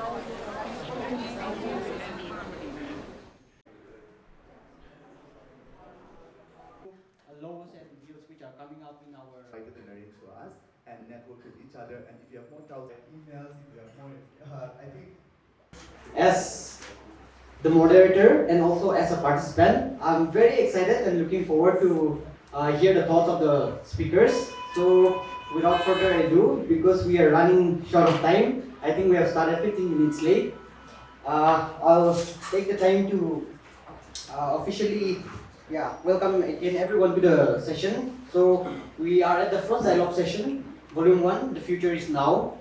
Laws and bills which are coming up in our write the narratives to us and network with each other. And if you have more doubts, emails, if you have more, I think. as the moderator and also as a participant, I'm very excited and looking forward to hear the thoughts of the speakers. So without further ado, because we are running short of time, I think we have started 15 minutes late. I'll take the time to officially welcome again everyone to the session. So we are at the first dialogue session, volume 1, the future is now.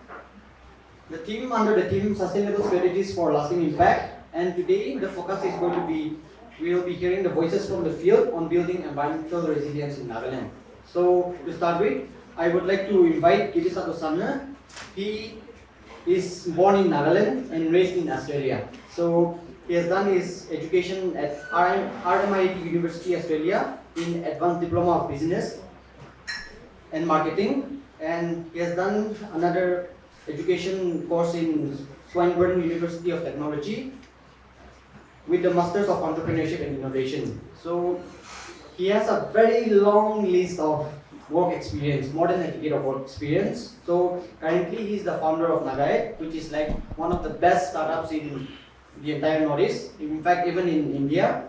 The theme under the theme Sustainable Strategies for Lasting Impact, and today the focus is going to be, we will be hearing the voices from the field on building environmental resilience in Nagaland. So to start with, I would like to invite Kirisato Sana. He is born in Nagaland and raised in Australia. So he has done his education at RMIT University, Australia in Advanced Diploma of Business and Marketing, and he has done another education course in Swinburne University of Technology with the Masters of Entrepreneurship and Innovation. So he has a very long list of work experience, more than a decade of work experience. So currently he's the founder of Nagaed, which is like one of the best startups in the entire Northeast, in fact even in India.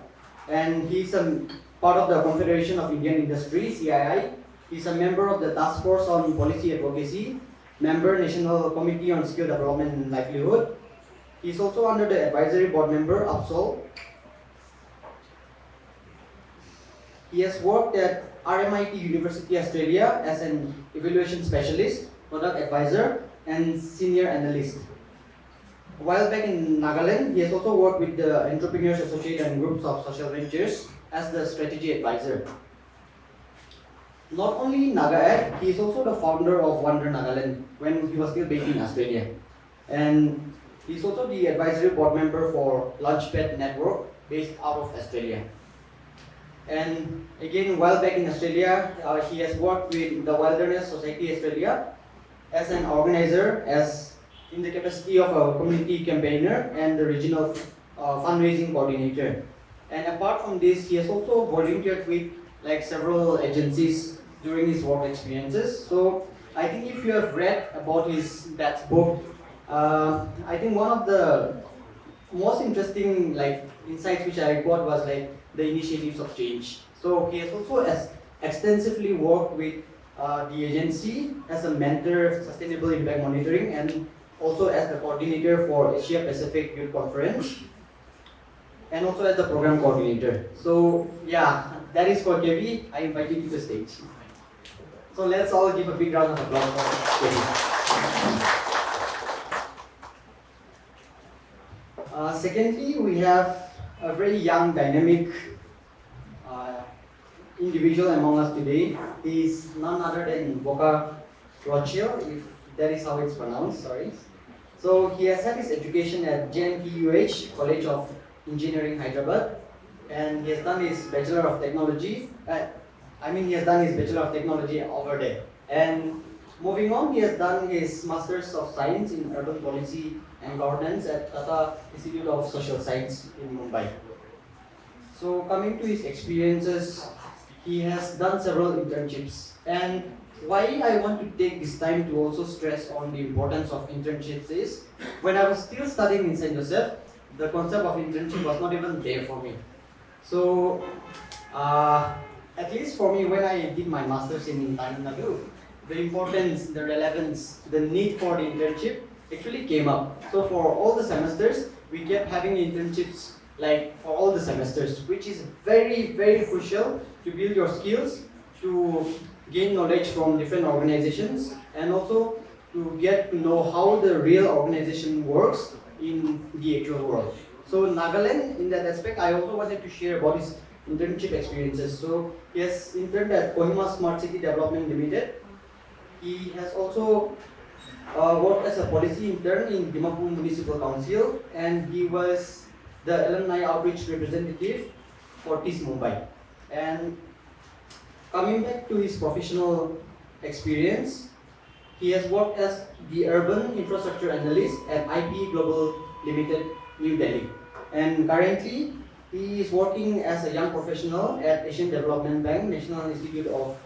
And he's a part of the Confederation of Indian Industry, CII. He's a member of the Task Force on Policy Advocacy, member National Committee on Skill Development and Livelihood. He's also under the advisory board member, APSOL. He has worked at RMIT University, Australia as an evaluation specialist, product advisor, and senior analyst. While back in Nagaland, he has also worked with the Entrepreneurs Associate and groups of social ventures as the strategy advisor. Not only Nagaed, he is also the founder of Wonder Nagaland when he was still based in Australia. And he's also the advisory board member for Launchpad Network based out of Australia. And again, while back in Australia, he has worked with the Wilderness Society Australia as an organizer, as in the capacity of a community campaigner and the regional fundraising coordinator. And apart from this, he has also volunteered with like several agencies during his work experiences. So I think if you have read about that book, I think one of the most interesting insights which I got was the initiatives of change. So he has also extensively worked with the agency as a mentor, sustainable impact monitoring, and also as the coordinator for Asia Pacific Youth Conference, and also as the program coordinator. So yeah, that is for Kevin. I invite you to the stage. So let's all give a big round of applause for Kevin. Secondly, we have a very young, dynamic individual among us today. He is none other than Boca Rochil, if that is how it's pronounced, sorry. So he has had his education at JNTUH, College of Engineering, Hyderabad, and he has done his Bachelor of Technology. He has done his Bachelor of Technology over there. And moving on, he has done his Masters of Science in Urban Policy and Governance at Tata Institute of Social Science in Mumbai. So coming to his experiences, he has done several internships. And why I want to take this time to also stress on the importance of internships is, when I was still studying in St. Joseph, the concept of internship was not even there for me. So, at least for me, when I did my master's in Tamil Nadu, the importance, the relevance, the need for the internship actually came up. So for all the semesters, we kept having internships for all the semesters, which is very, very crucial to build your skills, to gain knowledge from different organizations, and also to get to know how the real organization works in the actual world. So Nagaland, in that aspect, I also wanted to share about his internship experiences. So he has interned at Kohima Smart City Development Limited. He has also worked as a policy intern in Dimapur Municipal Council, and he was the alumni outreach representative for TIS Mumbai. And coming back to his professional experience, He has worked as the urban infrastructure analyst at IP Global Limited, New Delhi. And currently, he is working as a young professional at Asian Development Bank, National Institute of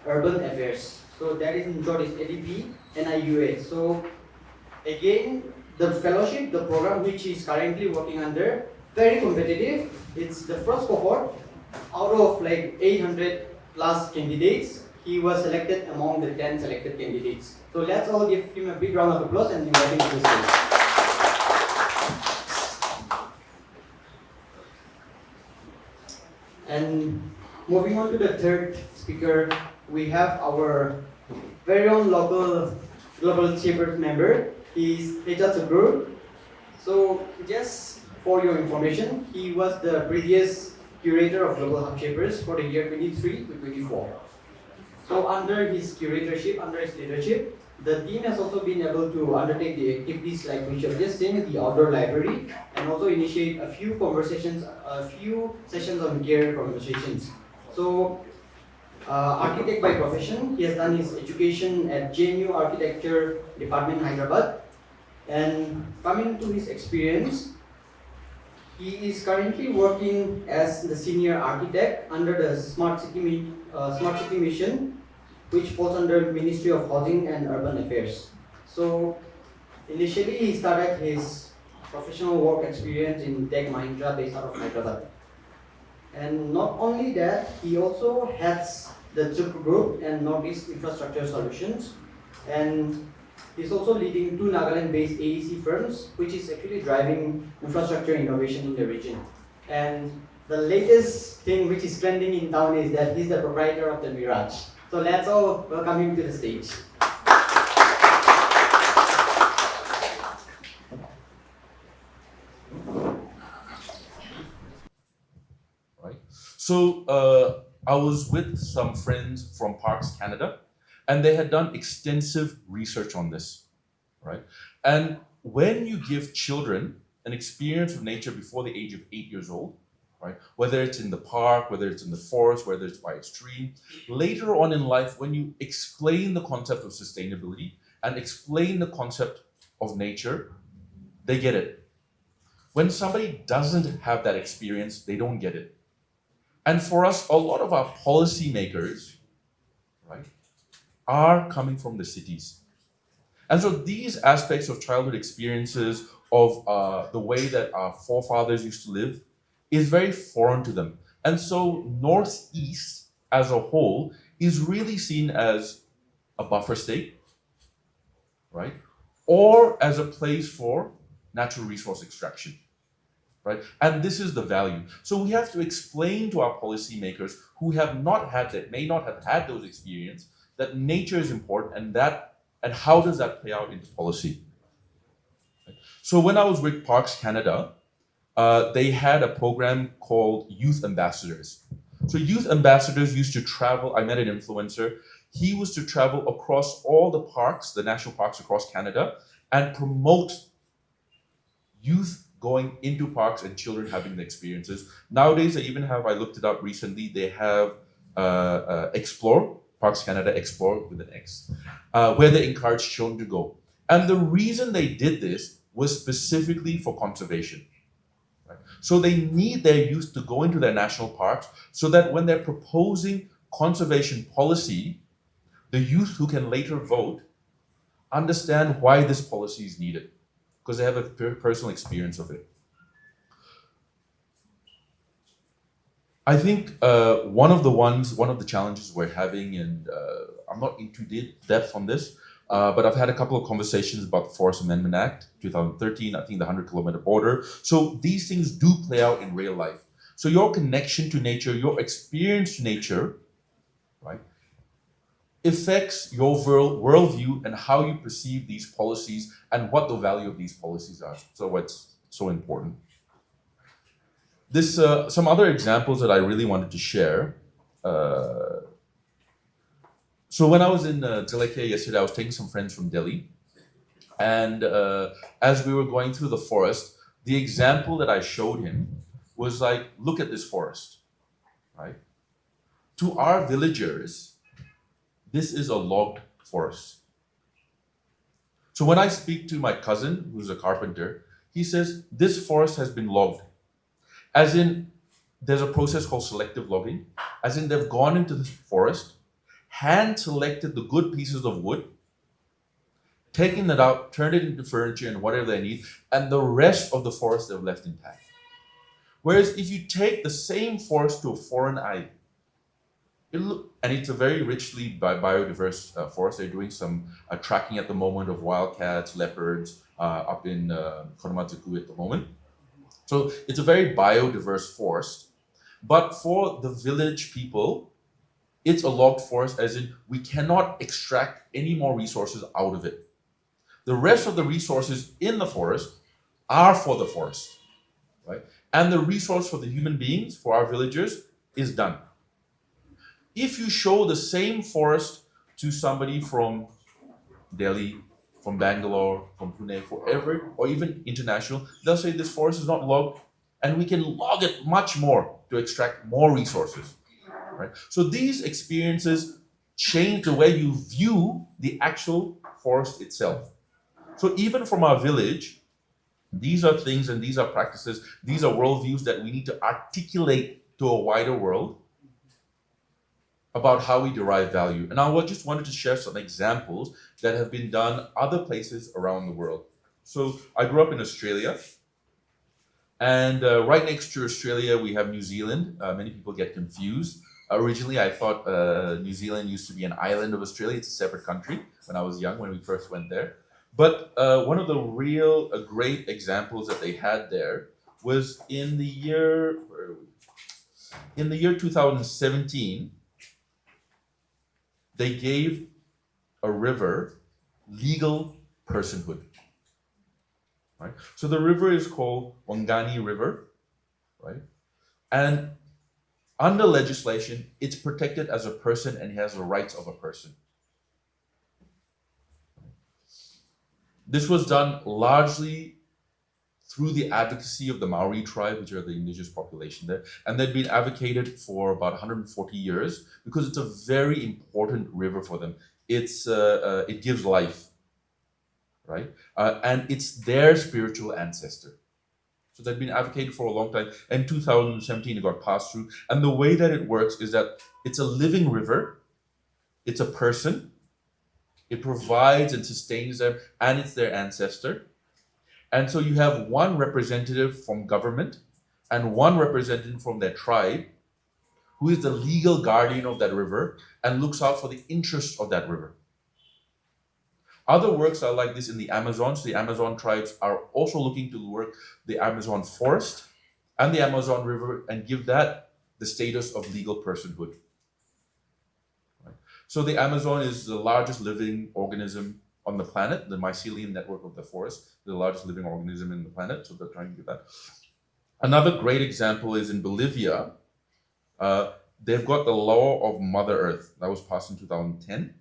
Urban Affairs. So that is in short is ADB and IUA. So again, the fellowship, the program which he is currently working under, very competitive. It's the first cohort out of like 800 plus candidates. He was selected among the 10 selected candidates. So let's all give him a big round of applause and invite him to the stage. And moving on to the third speaker, we have our very own local global chamber member. He's Teja Thakur. So just for your information, he was the previous curator of Global Hub Shapers for the year 23 to 24. So under his curatorship, under his leadership, the team has also been able to undertake the activities like we have just seen in the outdoor library and also initiate a few conversations, a few sessions on gear conversations. So architect by profession, he has done his education at JNU Architecture Department, Hyderabad. And coming to his experience, he is currently working as the senior architect under the Smart City Mission, which falls under Ministry of Housing and Urban Affairs. So initially he started his professional work experience in Tech Mahindra based out of Hyderabad. And not only that, he also heads the TRIP Group and Northeast Infrastructure Solutions. And he's also leading two Nagaland-based AEC firms, which is actually driving infrastructure innovation in the region. And the latest thing which is trending in town is that he's the proprietor of the Mirage. So let's all welcome him to the stage. Right. So I was with some friends from Parks Canada, and they had done extensive research on this, right? And when you give children an experience of nature before the age of 8 years old, right? Whether it's in the park, whether it's in the forest, whether it's by a stream, later on in life, when you explain the concept of sustainability and explain the concept of nature, they get it. When somebody doesn't have that experience, they don't get it. And for us, a lot of our policymakers, right, are coming from the cities. And so these aspects of childhood experiences, of the way that our forefathers used to live, is very foreign to them. And so Northeast as a whole is really seen as a buffer state, right? Or as a place for natural resource extraction, right? And this is the value. So we have to explain to our policymakers who have not had that, may not have had those experiences, that nature is important and how does that play out into policy? Right? So when I was with Parks Canada, they had a program called Youth Ambassadors. So youth ambassadors used to travel. I met an influencer. He was to travel across all the parks, the national parks across Canada, and promote youth going into parks and children having the experiences. Nowadays, they even have, I looked it up recently, they have Explore, Parks Canada Explore with an X, where they encourage children to go. And the reason they did this was specifically for conservation. Right? So they need their youth to go into their national parks so that when they're proposing conservation policy, the youth who can later vote understand why this policy is needed, because they have a personal experience of it. I think one of the challenges we're having, and I'm not into depth on this, but I've had a couple of conversations about the Forest Amendment Act, 2013, I think the 100-kilometer border. So these things do play out in real life. So your connection to nature, your experience to nature, right, affects your worldview and how you perceive these policies and what the value of these policies are. So what's so important. This some other examples that I really wanted to share. So when I was in Delhi yesterday, I was taking some friends from Delhi, and as we were going through the forest, the example that I showed him was like, look at this forest, right? To our villagers, this is a logged forest. So when I speak to my cousin, who's a carpenter, he says this forest has been logged. As in, there's a process called selective logging. As in, they've gone into this forest, hand selected the good pieces of wood, taken it out, turned it into furniture and whatever they need, and the rest of the forest they've left intact. Whereas if you take the same forest to a foreign eye, and it's a very richly biodiverse forest. They're doing some tracking at the moment of wildcats, leopards up in Konomatsuku at the moment. So it's a very biodiverse forest. But for the village people, it's a logged forest, as in we cannot extract any more resources out of it. The rest of the resources in the forest are for the forest, right? And the resource for the human beings, for our villagers, is done. If you show the same forest to somebody from Delhi, from Bangalore, from Pune, forever, or even international, they'll say this forest is not logged, and we can log it much more to extract more resources. Right? So these experiences change the way you view the actual forest itself. So even from our village, these are things and these are practices, these are worldviews that we need to articulate to a wider world about how we derive value. And I just wanted to share some examples that have been done other places around the world. So I grew up in Australia, and right next to Australia, we have New Zealand. Many people get confused. Originally, I thought New Zealand used to be an island of Australia. It's a separate country when I was young, when we first went there. But one of the real great examples that they had there was in the year 2017. They gave a river legal personhood. Right? So the river is called Wangani River, right? And under legislation, it's protected as a person and it has the rights of a person. This was done largely through the advocacy of the Maori tribe, which are the indigenous population there. And they've been advocated for about 140 years because it's a very important river for them. It gives life, right? And it's their spiritual ancestor. So they've been advocated for a long time. In 2017, it got passed through. And the way that it works is that it's a living river, it's a person, it provides and sustains them, and it's their ancestor. And so you have one representative from government and one representative from their tribe who is the legal guardian of that river and looks out for the interests of that river. Other works are like this in the Amazon. So the Amazon tribes are also looking to work the Amazon forest and the Amazon River and give that the status of legal personhood. Right? So the Amazon is the largest living organism on the planet, the mycelium network of the forest, the largest living organism in the planet. So they're trying to do that. Another great example is in Bolivia. They've got the law of Mother Earth that was passed in 2010.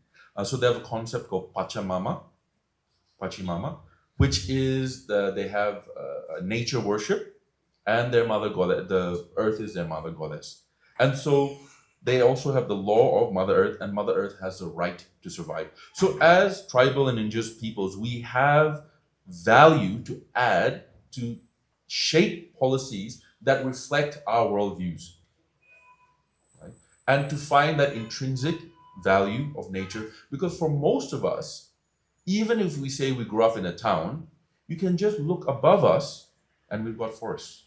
So they have a concept called Pachamama, which is they have nature worship, and their mother goddess, the earth is their mother goddess. And so they also have the law of Mother Earth, and Mother Earth has the right to survive. So as tribal and indigenous peoples, we have value to add to shape policies that reflect our worldviews, right? And to find that intrinsic value of nature, because for most of us, even if we say we grew up in a town, you can just look above us and we've got forests.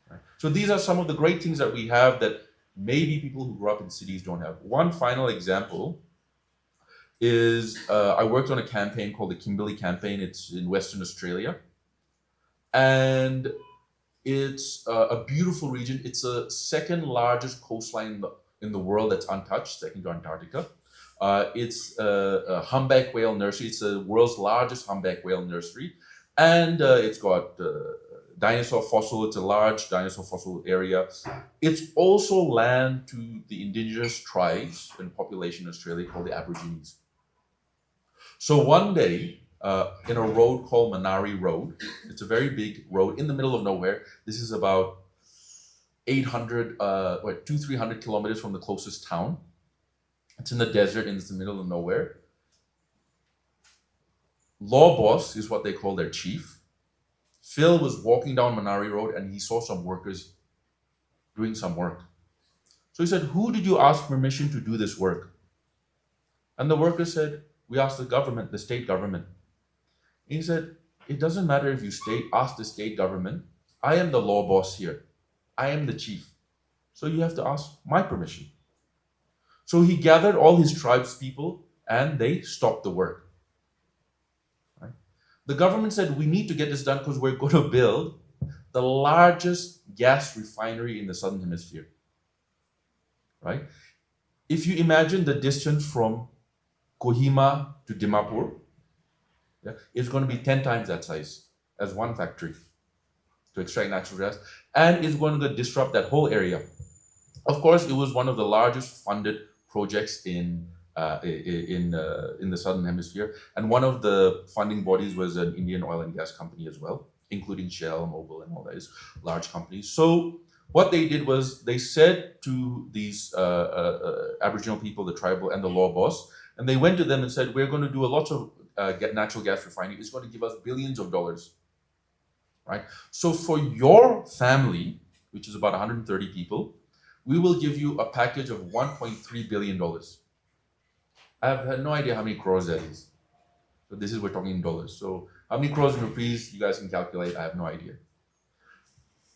Right? So these are some of the great things that we have that maybe people who grew up in cities don't have. One final example is I worked on a campaign called the Kimberley Campaign. It's in Western Australia. And it's a beautiful region. It's the second largest coastline in the world that's untouched, second to Antarctica. It's a humpback whale nursery. It's the world's largest humpback whale nursery. And it's got dinosaur fossil. It's a large dinosaur fossil area. It's also land to the indigenous tribes and population in Australia called the Aborigines. So one day, in a road called Manari Road, it's a very big road in the middle of nowhere. This is about 300 kilometers from the closest town. It's in the desert and it's in the middle of nowhere. law boss is what they call their chief. Phil was walking down Manari Road and he saw some workers doing some work. So he said, "Who did you ask permission to do this work?" And the worker said, "We asked the government, the state government." He said, "It doesn't matter if you ask the state government. I am the law boss here. I am the chief. So you have to ask my permission." So he gathered all his tribes people and they stopped the work. Right? The government said, "We need to get this done because we're going to build the largest gas refinery in the southern hemisphere." Right? If you imagine the distance from Kohima to Dimapur, yeah, it's going to be 10 times that size as one factory to extract natural gas, and it's going to disrupt that whole area. Of course, it was one of the largest funded projects in the southern hemisphere, and one of the funding bodies was an Indian oil and gas company as well, including Shell, Mobil, and all those large companies. So what they did was they said to these Aboriginal people, the tribal and the law boss, and they went to them and said, "We're going to do a lot of natural gas refining. It's going to give us billions of dollars." Right? So for your family, which is about 130 people, we will give you a package of $1.3 billion. I have had no idea how many crores that is. So this is, we're talking in dollars. So how many crores in rupees, you guys can calculate, I have no idea.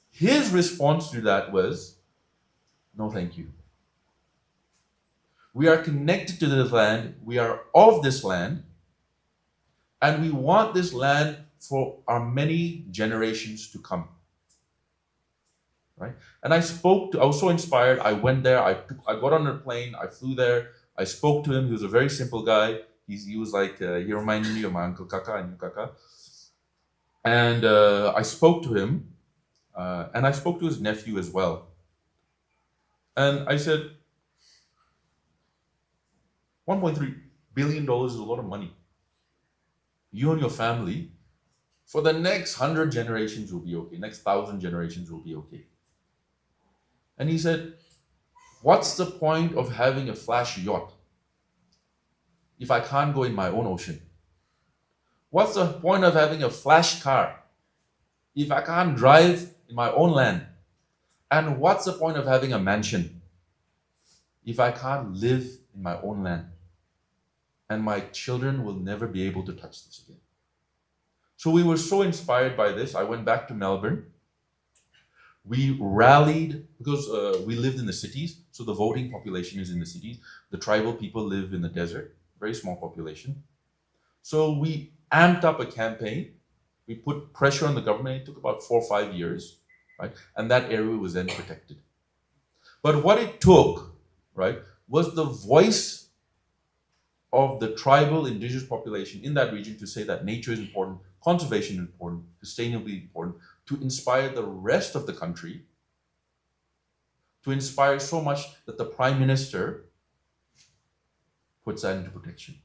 His response to that was, "No, thank you. We are connected to this land, we are of this land, and we want this land for our many generations to come." Right? And I was so inspired. I went there, I got on a plane, I flew there, I spoke to him. He was a very simple guy. He was like, he reminded me of my uncle Kaka and Kaka. And I spoke to him, and I spoke to his nephew as well. And I said, $1.3 billion is a lot of money. You and your family, for the next 100 generations will be okay. Next 1,000 generations will be okay. And he said, "What's the point of having a flash yacht if I can't go in my own ocean? What's the point of having a flash car if I can't drive in my own land? And what's the point of having a mansion if I can't live in my own land? And my children will never be able to touch this again." So we were so inspired by this. I went back to Melbourne. We rallied because we lived in the cities, so the voting population is in the cities. The tribal people live in the desert, very small population. So we amped up a campaign. We put pressure on the government. It took about 4 or 5 years, right? And that area was then protected. But what it took, right, was the voice of the tribal indigenous population in that region to say that nature is important, conservation is important, sustainability is important, to inspire the rest of the country, to inspire so much that the Prime Minister puts that into protection.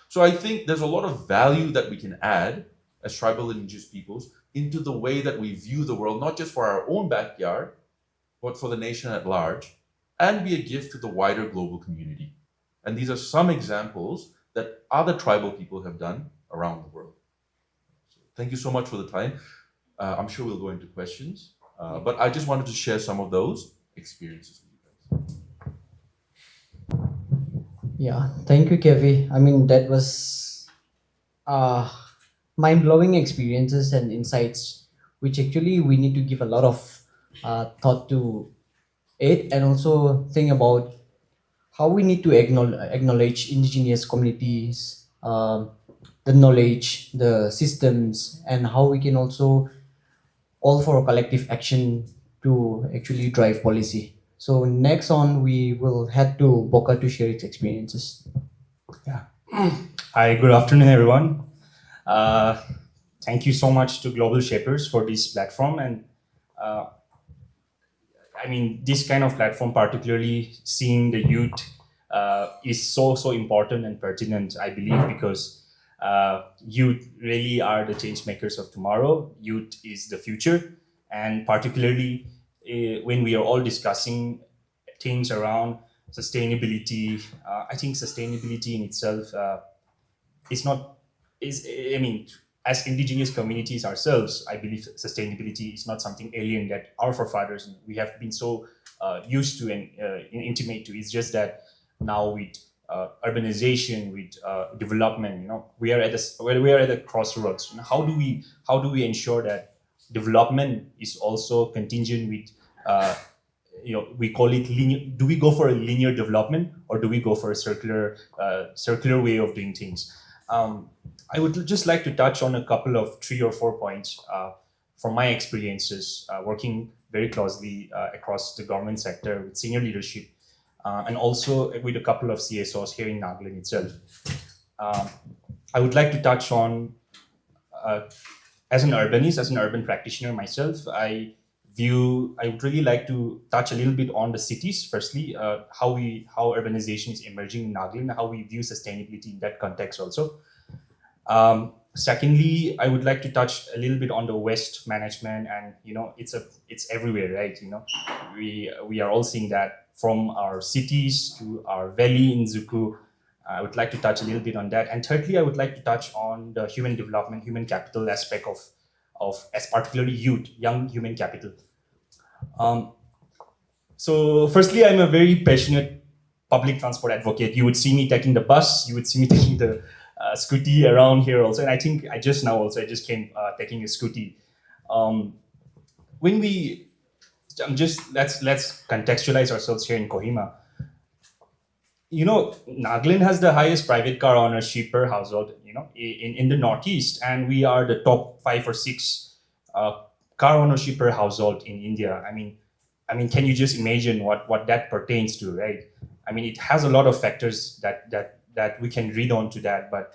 So I think there's a lot of value that we can add as tribal and indigenous peoples into the way that we view the world, not just for our own backyard, but for the nation at large, and be a gift to the wider global community. And these are some examples that other tribal people have done around the world. So thank you so much for the time. I'm sure we'll go into questions, but I just wanted to share some of those experiences with you guys. Yeah, thank you, Kevi. I mean, that was mind-blowing experiences and insights, which actually we need to give a lot of thought to it, and also think about how we need to acknowledge indigenous communities, the knowledge, the systems, and how we can also call for a collective action to actually drive policy. So next on, we will head to Boca to share its experiences. Yeah. Hi, good afternoon, everyone. Thank you so much to Global Shapers for this platform. And I mean, this kind of platform, particularly seeing the youth, is so important and pertinent, I believe, because youth really are the change makers of tomorrow. Youth is the future. And particularly when we are all discussing things around sustainability, I think sustainability in itself is not is, I mean, as indigenous communities ourselves, I believe sustainability is not something alien that our forefathers, we have been so used to and intimate to. It's just that now with urbanization, with development, we are at we are at a crossroads. How do we ensure that development is also contingent with we call it linear. Do we go for a linear development, or do we go for a circular way of doing things? I would just like to touch on a couple of 3 or 4 points from my experiences working very closely across the government sector with senior leadership, and also with a couple of CSOs here in Nagaland itself. I would like to touch on, as an urbanist, as an urban practitioner myself, I would really like to touch a little bit on the cities. Firstly, how urbanization is emerging in Nagaland, how we view sustainability in that context also. Secondly, I would like to touch a little bit on the waste management, and it's everywhere, right? We are all seeing that from our cities to our valley in Zuku. I would like to touch a little bit on that. And thirdly, I would like to touch on the human development, human capital aspect of as particularly youth, young human capital. So firstly, I'm a very passionate public transport advocate. You would see me taking the bus, you would see me taking the scooty around here also. And I think I just came taking a scooty. Let's contextualize ourselves here in Kohima. Nagaland has the highest private car ownership per household, in the Northeast, and we are the top 5 or 6 car ownership per household in India. I mean, can you just imagine what that pertains to, right? I mean, it has a lot of factors that we can read on to that, but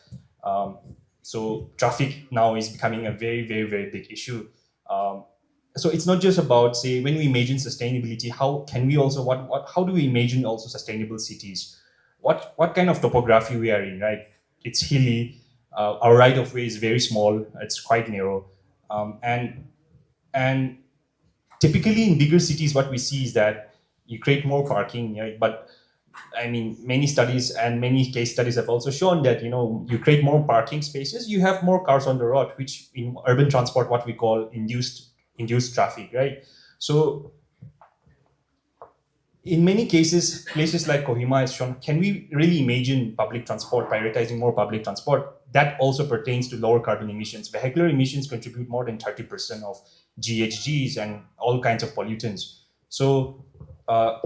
so traffic now is becoming a very, very, very big issue. So it's not just about, say, when we imagine sustainability, how can we also how do we imagine also sustainable cities? What kind of topography we are in, right? It's hilly. Our right of way is very small. It's quite narrow, and typically in bigger cities, what we see is that you create more parking, right? But I mean, many studies and many case studies have also shown that you create more parking spaces, you have more cars on the road, which in urban transport, what we call induced traffic, right? So in many cases, places like Kohima has shown, can we really imagine public transport, prioritizing more public transport? That also pertains to lower carbon emissions. Vehicular emissions contribute more than 30% of GHGs and all kinds of pollutants. So I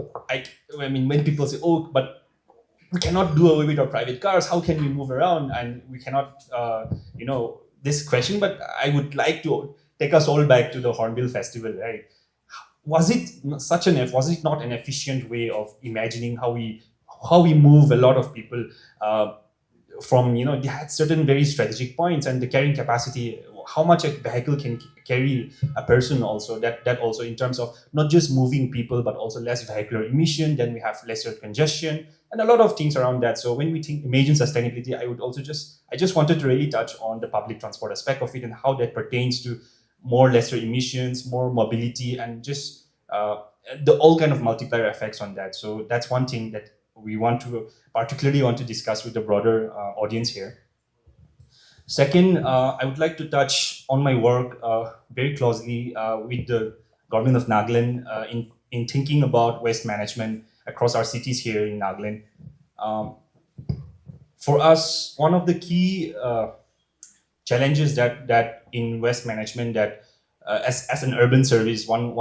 mean, when people say, oh, but we cannot do away with our private cars, how can we move around? And we cannot, this question, but I would like to take us all back to the Hornbill Festival, right? Was it not an efficient way of imagining how we move a lot of people from, they had certain very strategic points, and the carrying capacity, how much a vehicle can carry a person also, that also in terms of not just moving people, but also less vehicular emission, then we have lesser congestion and a lot of things around that. So when we imagine sustainability, I just wanted to really touch on the public transport aspect of it and how that pertains to lesser emissions, more mobility, and just all kind of multiplier effects on that. So that's one thing that we particularly want to discuss with the broader audience here. Second, I would like to touch on my work very closely with the government of Nagaland in thinking about waste management across our cities here in Nagaland. For us, one of the key challenges that in waste management that as an urban service, one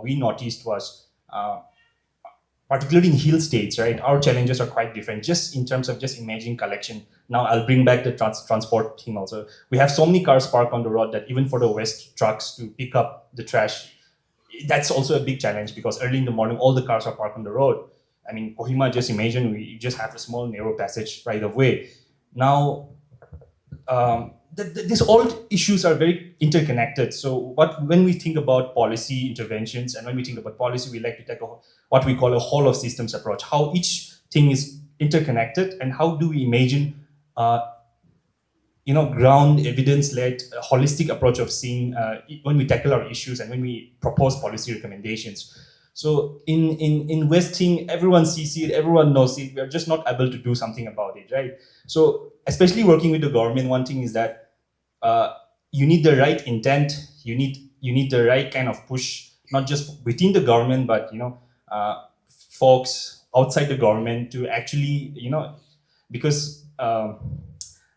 we noticed was particularly in hill states, right? Our challenges are quite different, just in terms of just imaging collection. Now I'll bring back the transport thing also. We have so many cars parked on the road that even for the waste trucks to pick up the trash, that's also a big challenge, because early in the morning, all the cars are parked on the road. I mean, Kohima, just imagine we just have a small narrow passage right of way. Now, these all issues are very interconnected. So when we think about policy interventions, and when we think about policy, we like to take what we call a whole of systems approach, how each thing is interconnected, and how do we imagine ground evidence-led holistic approach of seeing when we tackle our issues and when we propose policy recommendations. So in Westing, everyone sees it, everyone knows it. We are just not able to do something about it, right? So especially working with the government, one thing is that you need the right intent. You need the right kind of push, not just within the government, but folks outside the government to actually because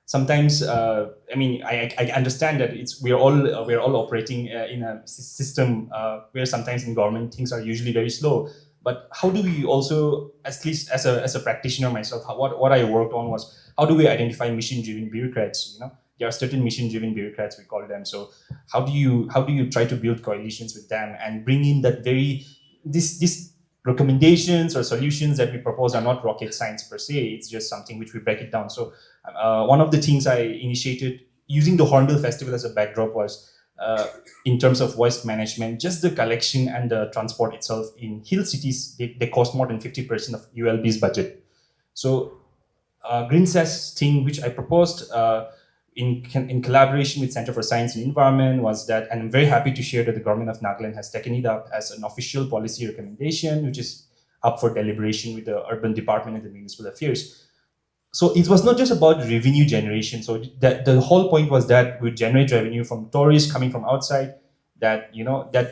sometimes I understand that we're all operating in a system where sometimes in government things are usually very slow. But how do we also, at least as a practitioner myself, what I worked on was how do we identify mission-driven bureaucrats? There are certain mission-driven bureaucrats, we call them. So how do you try to build coalitions with them and bring in that this recommendations or solutions that we propose are not rocket science per se. It's just something which we break it down. So one of the things I initiated using the Hornbill Festival as a backdrop was in terms of waste management, just the collection and the transport itself in hill cities, they cost more than 50% of ULB's budget. So Green SAS thing, which I proposed in collaboration with Center for Science and Environment, was that, and I'm very happy to share that the government of Nagaland has taken it up as an official policy recommendation, which is up for deliberation with the Urban Department and the Municipal Affairs. So it was not just about revenue generation. So the whole point was that we generate revenue from tourists coming from outside. That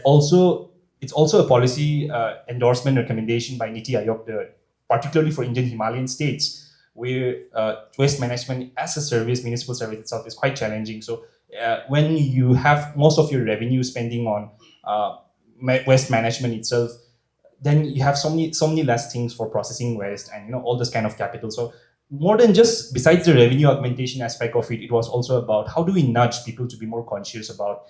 also it's also a policy endorsement recommendation by Niti Aayog, particularly for Indian Himalayan states, where waste management as a service, municipal service itself, is quite challenging. So when you have most of your revenue spending on waste management itself, then you have so many less things for processing waste and all this kind of capital. So more than just, besides the revenue augmentation aspect of it, it was also about how do we nudge people to be more conscious about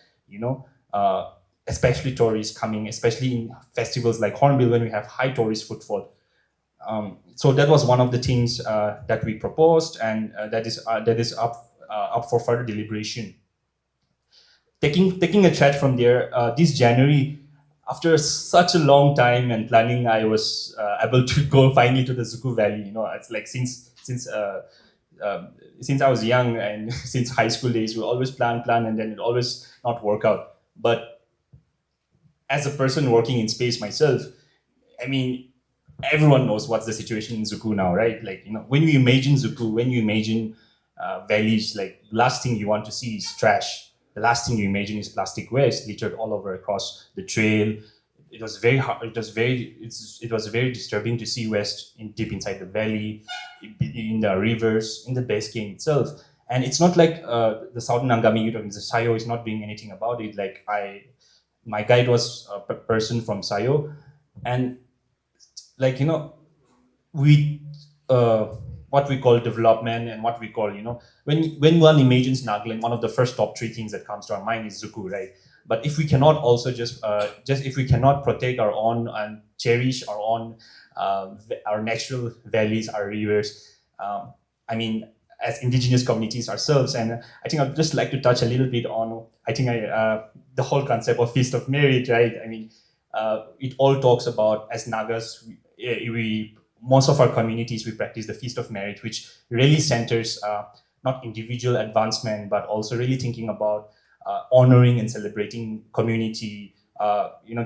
especially tourists coming, especially in festivals like Hornbill when we have high tourist footfall. So that was one of the things that we proposed, and that is up for further deliberation. Taking a chat from there, this January, after such a long time and planning, I was able to go finally to the Zuku Valley. It's like since I was young and since high school days, we always plan, and then it always not work out. But as a person working in space myself, I mean, everyone knows what's the situation in Zuku now, right? Like, when you imagine Zuku, when you imagine valleys, like, last thing you want to see is trash. The last thing you imagine is plastic waste littered all over across the trail. It was very hard. It was very disturbing to see waste deep inside the valley, in the rivers, in the base game itself. And it's not like the Southern Angami, the Sayo is not doing anything about it. Like, my guide was a person from Sayo, and we what we call development and what we call when one imagines Nagaland, one of the first top three things that comes to our mind is Zuku, right? But if we cannot also just if we cannot protect our own and cherish our own our natural valleys, our rivers, as indigenous communities ourselves, and I think I'd just like to touch a little bit on the whole concept of Feast of Merit, right? It all talks about, as Nagas, we most of our communities, we practice the Feast of Merit, which really centers not individual advancement, but also really thinking about honoring and celebrating community,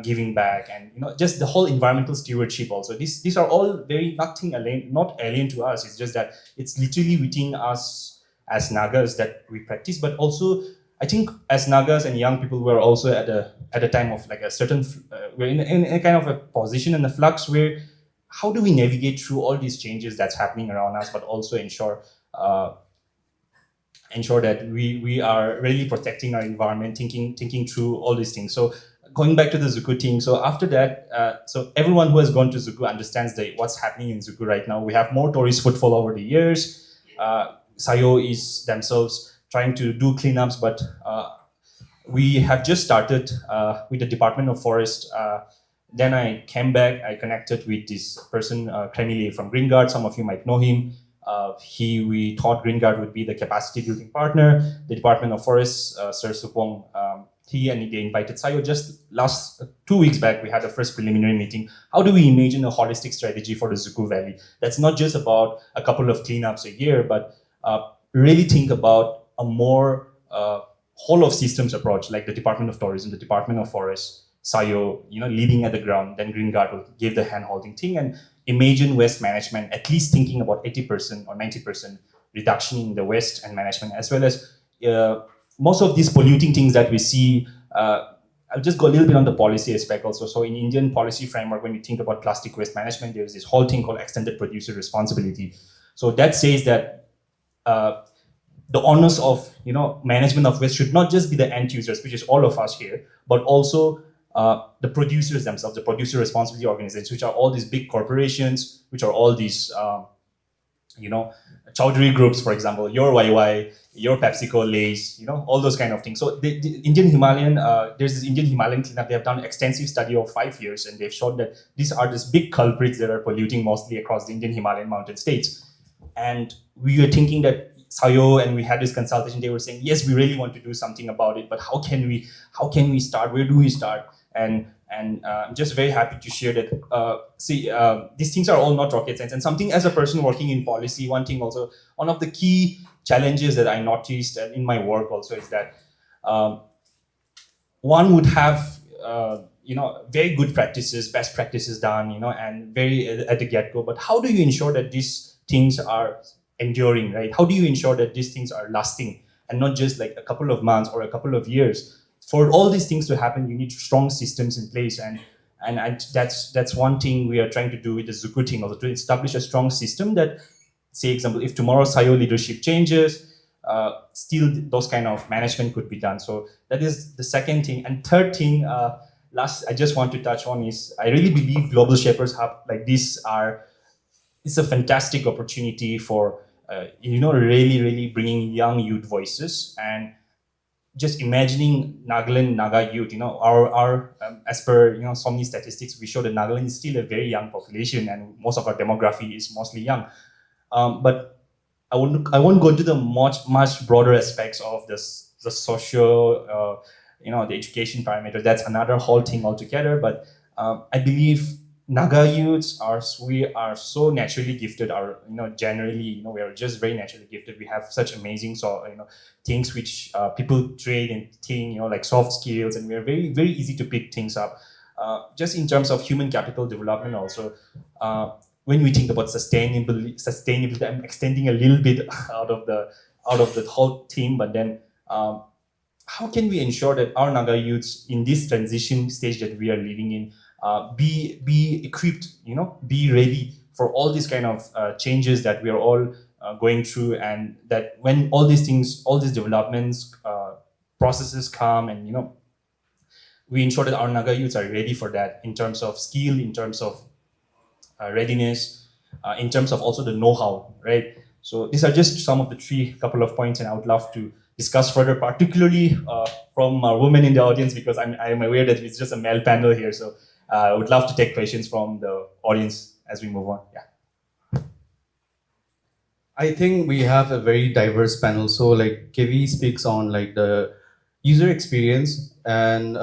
giving back, and just the whole environmental stewardship. Also, these are all not alien to us. It's just that it's literally within us as Nagas that we practice, but also I think as Nagas and young people, we're also at a time of like a certain we're in a kind of a position in the flux where how do we navigate through all these changes that's happening around us, but also ensure that we are really protecting our environment, thinking through all these things. So going back to the Zuku thing, so after that, so everyone who has gone to Zuku understands what's happening in Zuku right now. We have more tourist footfall over the years. Sayo is themselves trying to do cleanups, but we have just started with the Department of Forest. Then I came back, I connected with this person, Kremile from Green Guard. Some of you might know him. We thought Green Guard would be the capacity building partner. The Department of Forests, Sir Supong, they invited Sayo. Just last 2 weeks back, we had a first preliminary meeting. How do we imagine a holistic strategy for the Zuku Valley? That's not just about a couple of cleanups a year, but really think about a more whole of systems approach, like the Department of Tourism, the Department of Forests, Sayo, leading at the ground. Then Green Guard will give the hand-holding thing, and imagine waste management, at least thinking about 80% or 90% reduction in the waste and management, as well as most of these polluting things that we see. I'll just go a little bit on the policy aspect also. So in Indian policy framework, when we think about plastic waste management, there's this whole thing called extended producer responsibility. So that says that the onus of management of waste should not just be the end users, which is all of us here, but also the producers themselves, the producer responsibility organizations, which are all these big corporations, which are all these Chowdhury groups, for example, your YY, your PepsiCo, Lay's, all those kind of things. So the Indian Himalayan, there's this Indian Himalayan cleanup. They have done an extensive study of 5 years, and they've shown that these are these big culprits that are polluting mostly across the Indian Himalayan mountain states. And we were thinking that Sayo, and we had this consultation, they were saying, yes, we really want to do something about it, but how can we start? Where do we start? And I'm just very happy to share that, these things are all not rocket science. And something, as a person working in policy, one of the key challenges that I noticed in my work also is that one would have, very good practices, best practices done, and very at the get-go. But how do you ensure that these things are enduring, right? How do you ensure that these things are lasting and not just like a couple of months or a couple of years? For all these things to happen, you need strong systems in place, and that's one thing we are trying to do with the Zuku thing, also to establish a strong system that, say, example, if tomorrow Sayo leadership changes, still those kind of management could be done. So that is the second thing. And third thing, last I just want to touch on is I really believe Global Shapers Hub like this it's a fantastic opportunity for really bringing young youth voices. And just imagining Nagaland Naga youth, our as per so many statistics, we show that Nagaland is still a very young population, and most of our demography is mostly young. But I won't go into the much broader aspects of this, the social, the education parameter. That's another whole thing altogether. But I believe Naga youths we are so naturally gifted. Generally, we are just very naturally gifted. We have such amazing things which people trade and think, like soft skills, and we are very, very easy to pick things up. Just in terms of human capital development also, when we think about sustainability, I'm extending a little bit out of the whole theme, but then how can we ensure that our Naga youths in this transition stage that we are living in be equipped, be ready for all these kind of changes that we are all going through, and that when all these things, all these developments, processes come, and we ensure that our Naga youths are ready for that in terms of skill, in terms of readiness, in terms of also the know-how, right? So these are just some of the couple of points, and I would love to discuss further, particularly from women in the audience, because I'm aware that it's just a male panel here. So I would love to take questions from the audience as we move on. Yeah. I think we have a very diverse panel. So like Kevi speaks on like the user experience, and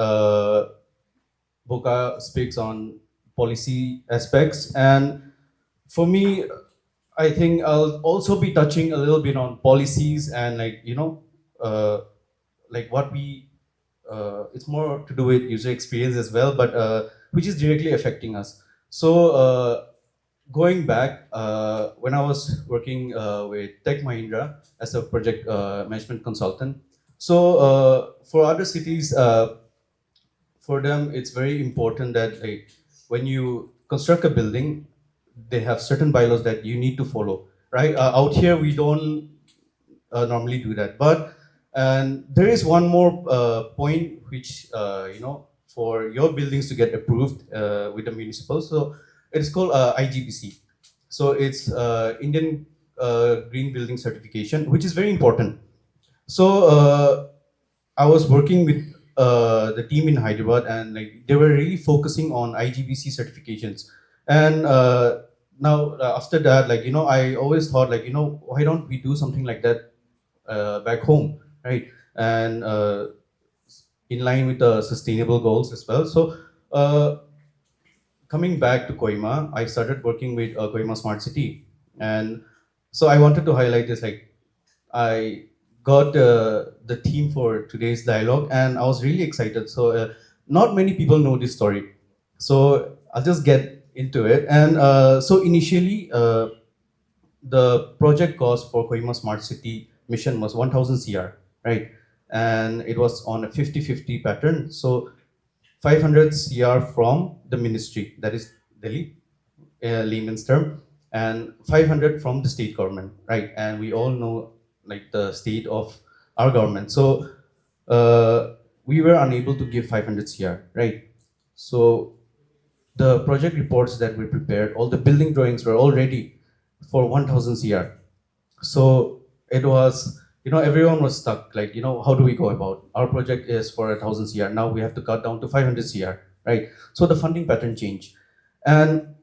Boka speaks on policy aspects. And for me, I think I'll also be touching a little bit on policies and like what we it's more to do with user experience as well, but which is directly affecting us. So going back, when I was working with Tech Mahindra as a project management consultant, so for other cities, for them it's very important that like when you construct a building, they have certain bylaws that you need to follow, right? Out here we don't normally do that, but and there is one more point which for your buildings to get approved with the municipal. So it's called IGBC. So it's Indian Green Building Certification, which is very important. So I was working with the team in Hyderabad, and like they were really focusing on IGBC certifications. And now after that, I always thought why don't we do something like that back home, right? And in line with the sustainable goals as well. So coming back to Kohima, I started working with Kohima Smart City, and so I wanted to highlight this. Like I got the theme for today's dialogue, and I was really excited. So Not many people know this story, so I'll just get into it. And so initially, the project cost for Kohima Smart City mission was 1000 CR, right? And it was on a 50-50 pattern. So 500 CR from the ministry, that is Delhi, layman's term, and 500 from the state government, right? And we all know like the state of our government. So we were unable to give 500 CR, right? So the project reports that we prepared, all the building drawings were all ready for 1000 CR. So it was, everyone was stuck. Like, how do we go about? Our project is for 1000 CR. Now we have to cut down to 500 CR, right? So the funding pattern changed. And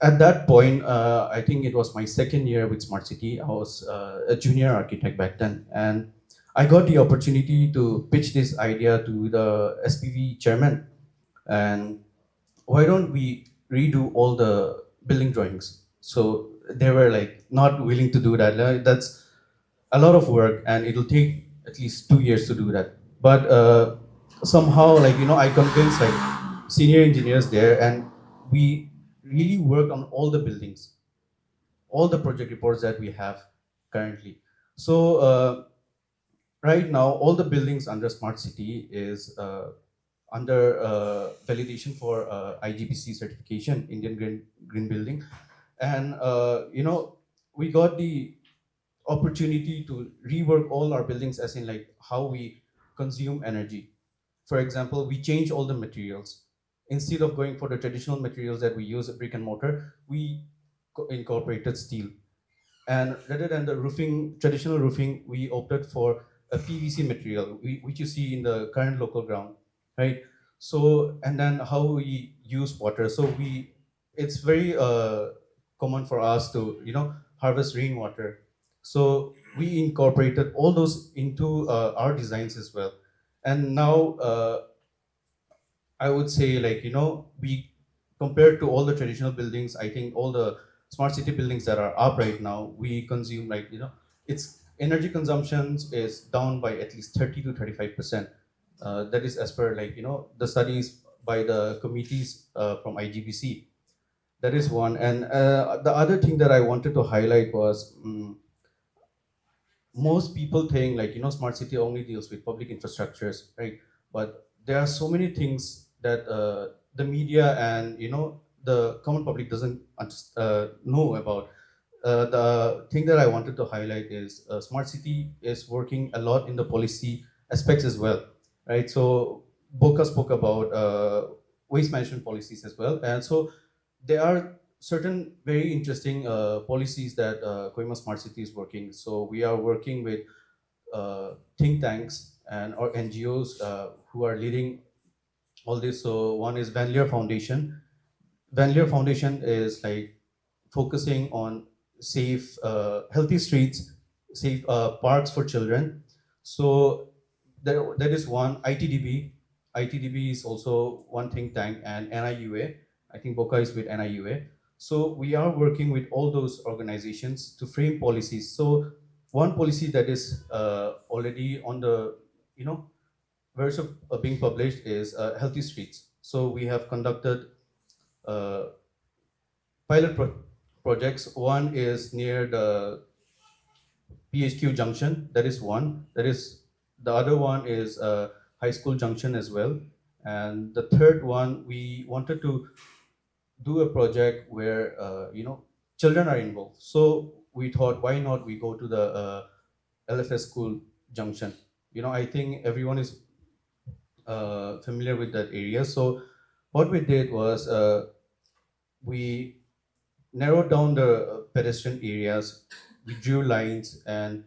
at that point, I think it was my second year with Smart City. I was a junior architect back then. And I got the opportunity to pitch this idea to the SPV chairman. And why don't we redo all the building drawings? So they were like not willing to do that. Like, that's a lot of work, and it'll take at least 2 years to do that. But somehow, like, I convinced like senior engineers there, and we really worked on all the buildings, all the project reports that we have currently. So right now, all the buildings under Smart City is under validation for IGBC certification, Indian Green Building. And we got the opportunity to rework all our buildings, as in like how we consume energy. For example, we change all the materials. Instead of going for the traditional materials that we use, brick and mortar, we incorporated steel. And rather than the roofing, traditional roofing, we opted for a PVC material, which you see in the current local ground, right? So, and then how we use water. So it's very common for us to, harvest rainwater. So we incorporated all those into our designs as well. And now I would say, like, we, compared to all the traditional buildings, I think all the smart city buildings that are up right now, we consume, like, its energy consumptions is down by at least 30 to 35%. That is as per, like, the studies by the committees from IGBC. That is one. And the other thing that I wanted to highlight was, most people think, like, smart city only deals with public infrastructures, right? But there are so many things that the media and, the common public doesn't know about. The thing that I wanted to highlight is smart city is working a lot in the policy aspects as well, right? So Boka spoke about waste management policies as well. And so there are certain very interesting policies that Kohima Smart City is working. So we are working with think tanks and or NGOs who are leading all this. So one is Van Leer Foundation. Van Leer Foundation is like focusing on safe, healthy streets, safe parks for children. So that is one. ITDB is also one think tank, and NIUA. I think Boca is with NIUA. So we are working with all those organizations to frame policies. So one policy that is already on the, verge of being published is healthy streets. So we have conducted uh, projects. One is near the PHQ junction. That is one. That is the other one is High School Junction as well. And the third one, we wanted to do a project where children are involved. So we thought, why not we go to the LFS School Junction? I think everyone is familiar with that area. So what we did was we narrowed down the pedestrian areas. We drew lines and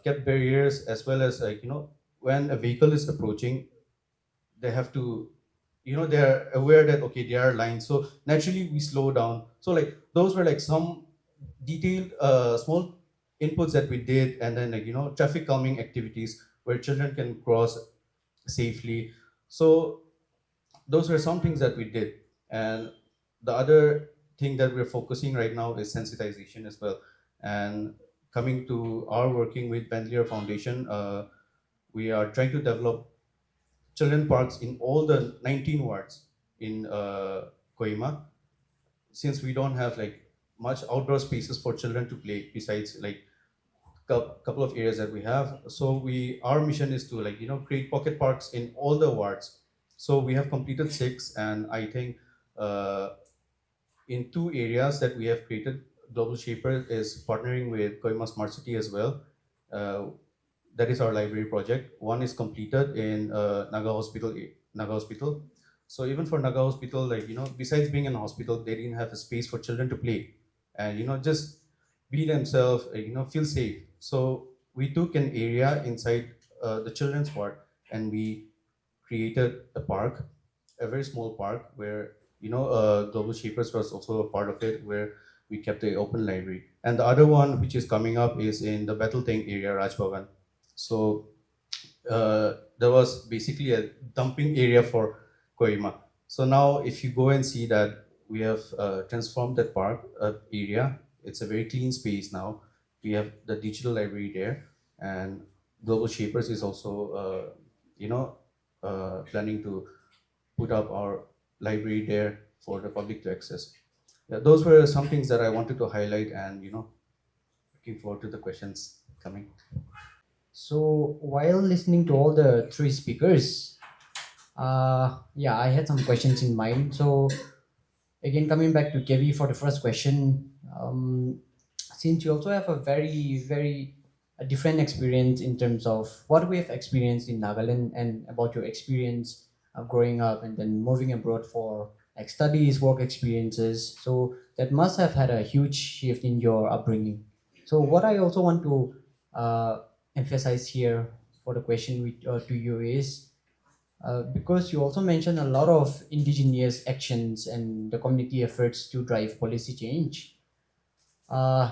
kept barriers, as well as, like, when a vehicle is approaching, they have to, they're aware that, okay, there are lines, so naturally we slow down. So like those were like some detailed small inputs that we did. And then, like, traffic calming activities where children can cross safely. So those were some things that we did. And the other thing that we're focusing right now is sensitization as well. And coming to our working with Bandlier Foundation, we are trying to develop children parks in all the 19 wards in Kohima, since we don't have like much outdoor spaces for children to play besides like couple of areas that we have. So our mission is to like create pocket parks in all the wards. So we have completed 6, and I think uh, in 2 areas that we have created, Global Shaper is partnering with Kohima Smart City as well. Uh, that is our library project. One is completed in Naga Hospital. So even for Naga Hospital, like besides being in a hospital, they didn't have a space for children to play, and just be themselves, feel safe. So we took an area inside the children's ward, and we created a park, a very small park where Global Shapers was also a part of it, where we kept the open library. And the other one, which is coming up, is in the Battle Tank area, Rajbhavan. So there was basically a dumping area for Kohima. So now, if you go and see that we have transformed that park area, it's a very clean space now. We have the digital library there, and Global Shapers is also, planning to put up our library there for the public to access. Yeah, those were some things that I wanted to highlight, and looking forward to the questions coming. So while listening to all the 3 speakers, yeah, I had some questions in mind. So again, coming back to Kevi for the first question, since you also have a very, very a different experience in terms of what we have experienced in Nagaland and about your experience of growing up and then moving abroad for like studies, work experiences. So that must have had a huge shift in your upbringing. So what I also want to uh, emphasize here for the question to you is because you also mentioned a lot of indigenous actions and the community efforts to drive policy change.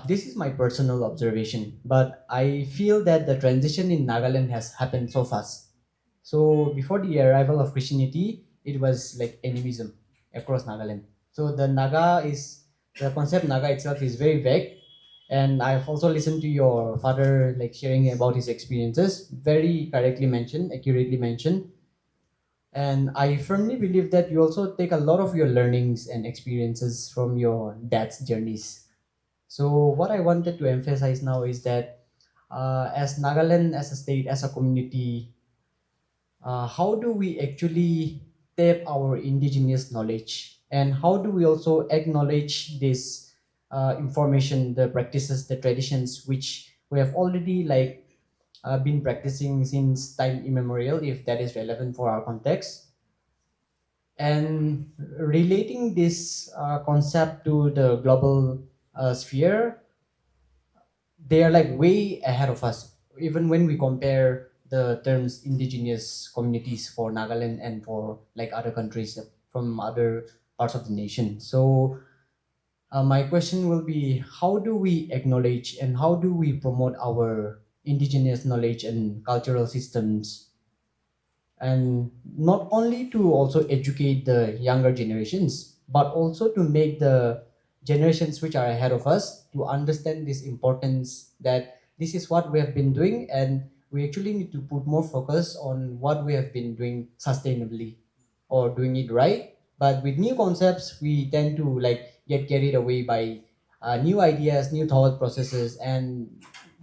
This is my personal observation, but I feel that the transition in Nagaland has happened so fast. So before the arrival of Christianity, it was like animism across Nagaland. So the concept Naga itself is very vague, and I've also listened to your father like sharing about his experiences, very accurately mentioned, and I firmly believe that you also take a lot of your learnings and experiences from your dad's journeys. So what I wanted to emphasize now is that as Nagaland, as a state, as a community, how do we actually tap our indigenous knowledge, and how do we also acknowledge this information, the practices, the traditions which we have already been practicing since time immemorial, if that is relevant for our context, and relating this concept to the global sphere. They are like way ahead of us, even when we compare the terms indigenous communities for Nagaland and for like other countries from other parts of the nation. So my question will be, how do we acknowledge and how do we promote our indigenous knowledge and cultural systems, and not only to also educate the younger generations but also to make the generations which are ahead of us to understand this importance, that this is what we have been doing and we actually need to put more focus on what we have been doing sustainably or doing it right. But with new concepts we tend to like get carried away by new ideas, new thought processes, and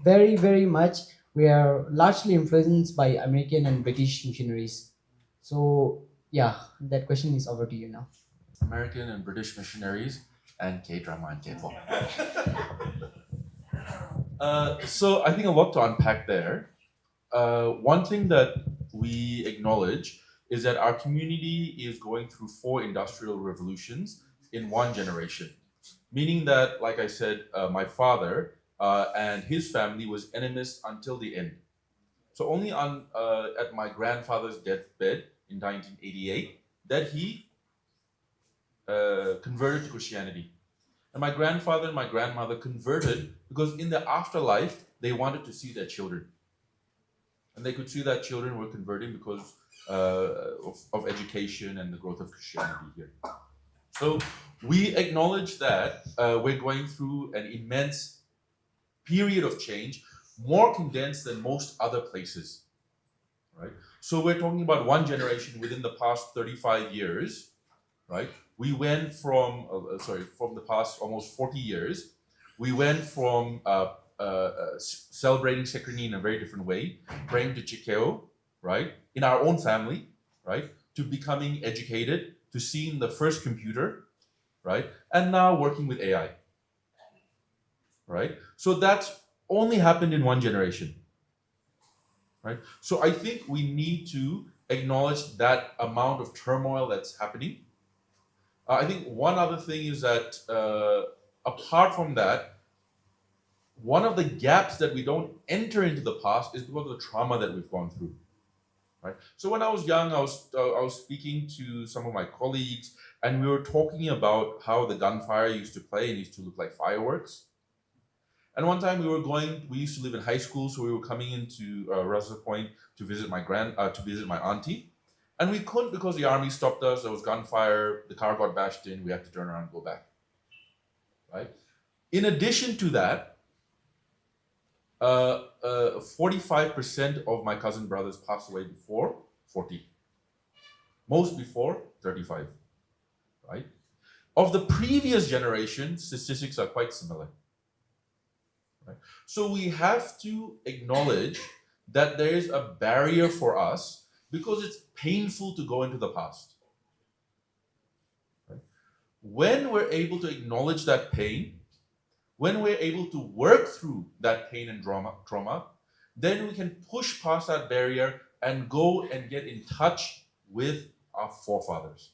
very very much we are largely influenced by American and British missionaries. So yeah, that question is over to you now. American and British missionaries and K-drama and K-pop. So I think a lot to unpack there. One thing that we acknowledge is that our community is going through 4 industrial revolutions in one generation. Meaning that, like I said, my father and his family was enemies until the end. So only on at my grandfather's deathbed in 1988 that he converted to Christianity. And my grandfather and my grandmother converted because in the afterlife they wanted to see their children, and they could see that children were converting because of education and the growth of Christianity here. So we acknowledge that we're going through an immense period of change, more condensed than most other places. right? So we're talking about one generation within the past 35 years, right? We went from, from the past almost 40 years, we went from celebrating Sekrini in a very different way, praying to Chikeo, right? In our own family, right? To becoming educated, to seeing the first computer, right? And now working with AI, right? So that's only happened in one generation, right? So I think we need to acknowledge that amount of turmoil that's happening. I think one other thing is that apart from that, one of the gaps that we don't enter into the past is because of the trauma that we've gone through, right? So when I was young, I was speaking to some of my colleagues, and we were talking about how the gunfire used to play and used to look like fireworks. And one time we used to live in high school, so we were coming into Rasa Point to visit my auntie. And we couldn't because the army stopped us, there was gunfire, the car got bashed in, we had to turn around and go back, right? In addition to that, 45% of my cousin brothers passed away before 40. Most before 35, right? Of the previous generation, statistics are quite similar. Right? So we have to acknowledge that there is a barrier for us because it's painful to go into the past. Right? When we're able to acknowledge that pain, when we're able to work through that pain and trauma, then we can push past that barrier and go and get in touch with our forefathers.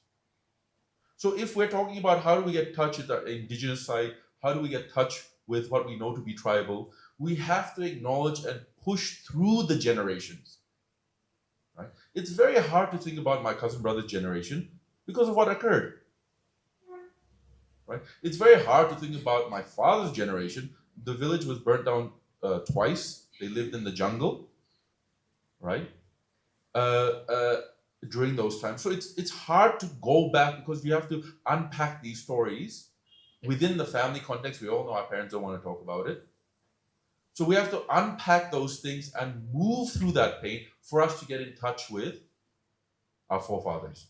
So if we're talking about how do we get in touch with the indigenous side, how do we get in touch with what we know to be tribal, we have to acknowledge and push through the generations. Right? It's very hard to think about my cousin brother's generation because of what occurred. Right? It's very hard to think about my father's generation. The village was burnt down twice. They lived in the jungle, right? During those times. So it's hard to go back because we have to unpack these stories within the family context. We all know our parents don't want to talk about it. So we have to unpack those things and move through that pain for us to get in touch with our forefathers.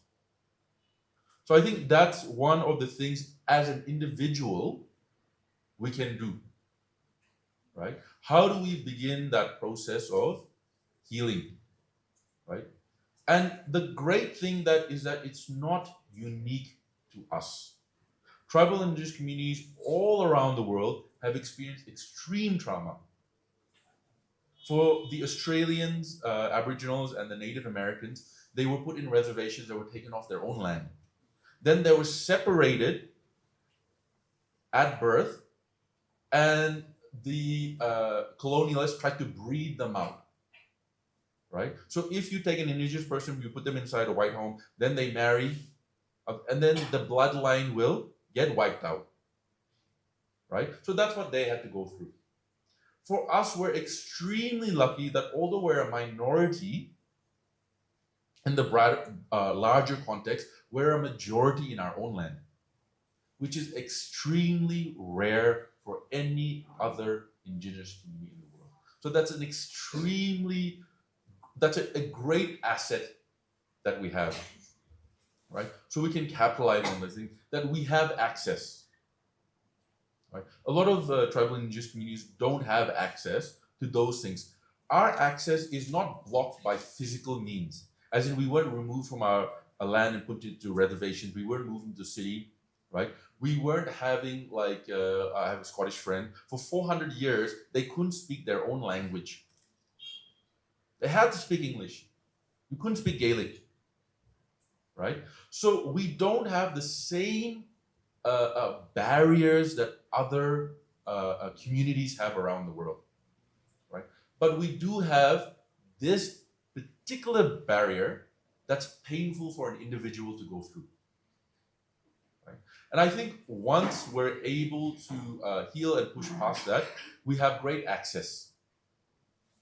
So I think that's one of the things as an individual we can do, right? How do we begin that process of healing, right? And the great thing that is that it's not unique to us. Tribal and indigenous communities all around the world have experienced extreme trauma. For the Australians, Aboriginals, and the Native Americans, they were put in reservations that were taken off their own land. Then they were separated at birth, and the colonialists tried to breed them out. Right? So if you take an indigenous person, you put them inside a white home, then they marry, and then the bloodline will get wiped out. Right? So that's what they had to go through. For us, we're extremely lucky that although we're a minority in the larger context, we're a majority in our own land, which is extremely rare for any other indigenous community in the world. So that's a great asset that we have, right? So we can capitalize on this thing, that we have access, right? A lot of tribal and indigenous communities don't have access to those things. Our access is not blocked by physical means, as in we weren't removed from our land and put into reservations, we weren't moved into the city, right? We weren't having, like, I have a Scottish friend, for 400 years, they couldn't speak their own language. They had to speak English. You couldn't speak Gaelic, right? So we don't have the same barriers that other communities have around the world, right? But we do have this particular barrier that's painful for an individual to go through, right? And I think once we're able to heal and push past that, we have great access.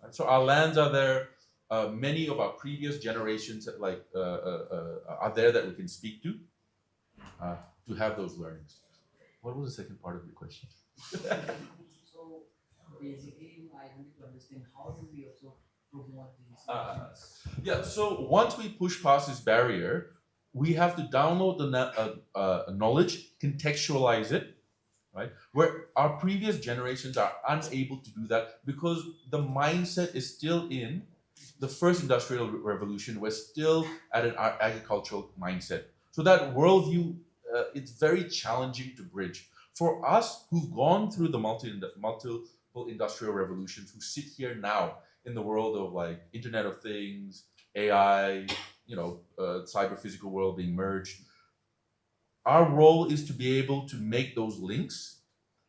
Right? So our lands are there. Many of our previous generations are there that we can speak to have those learnings. What was the second part of your question? So basically, I wanted to understand how do we also promote these things? Yeah, so once we push past this barrier, we have to download the knowledge, contextualize it, right? Where our previous generations are unable to do that because the mindset is still in the first industrial revolution. We're still at an agricultural mindset. So that worldview, it's very challenging to bridge. For us who've gone through the multiple industrial revolutions, who sit here now in the world of like Internet of Things, AI, cyber physical world being merged, our role is to be able to make those links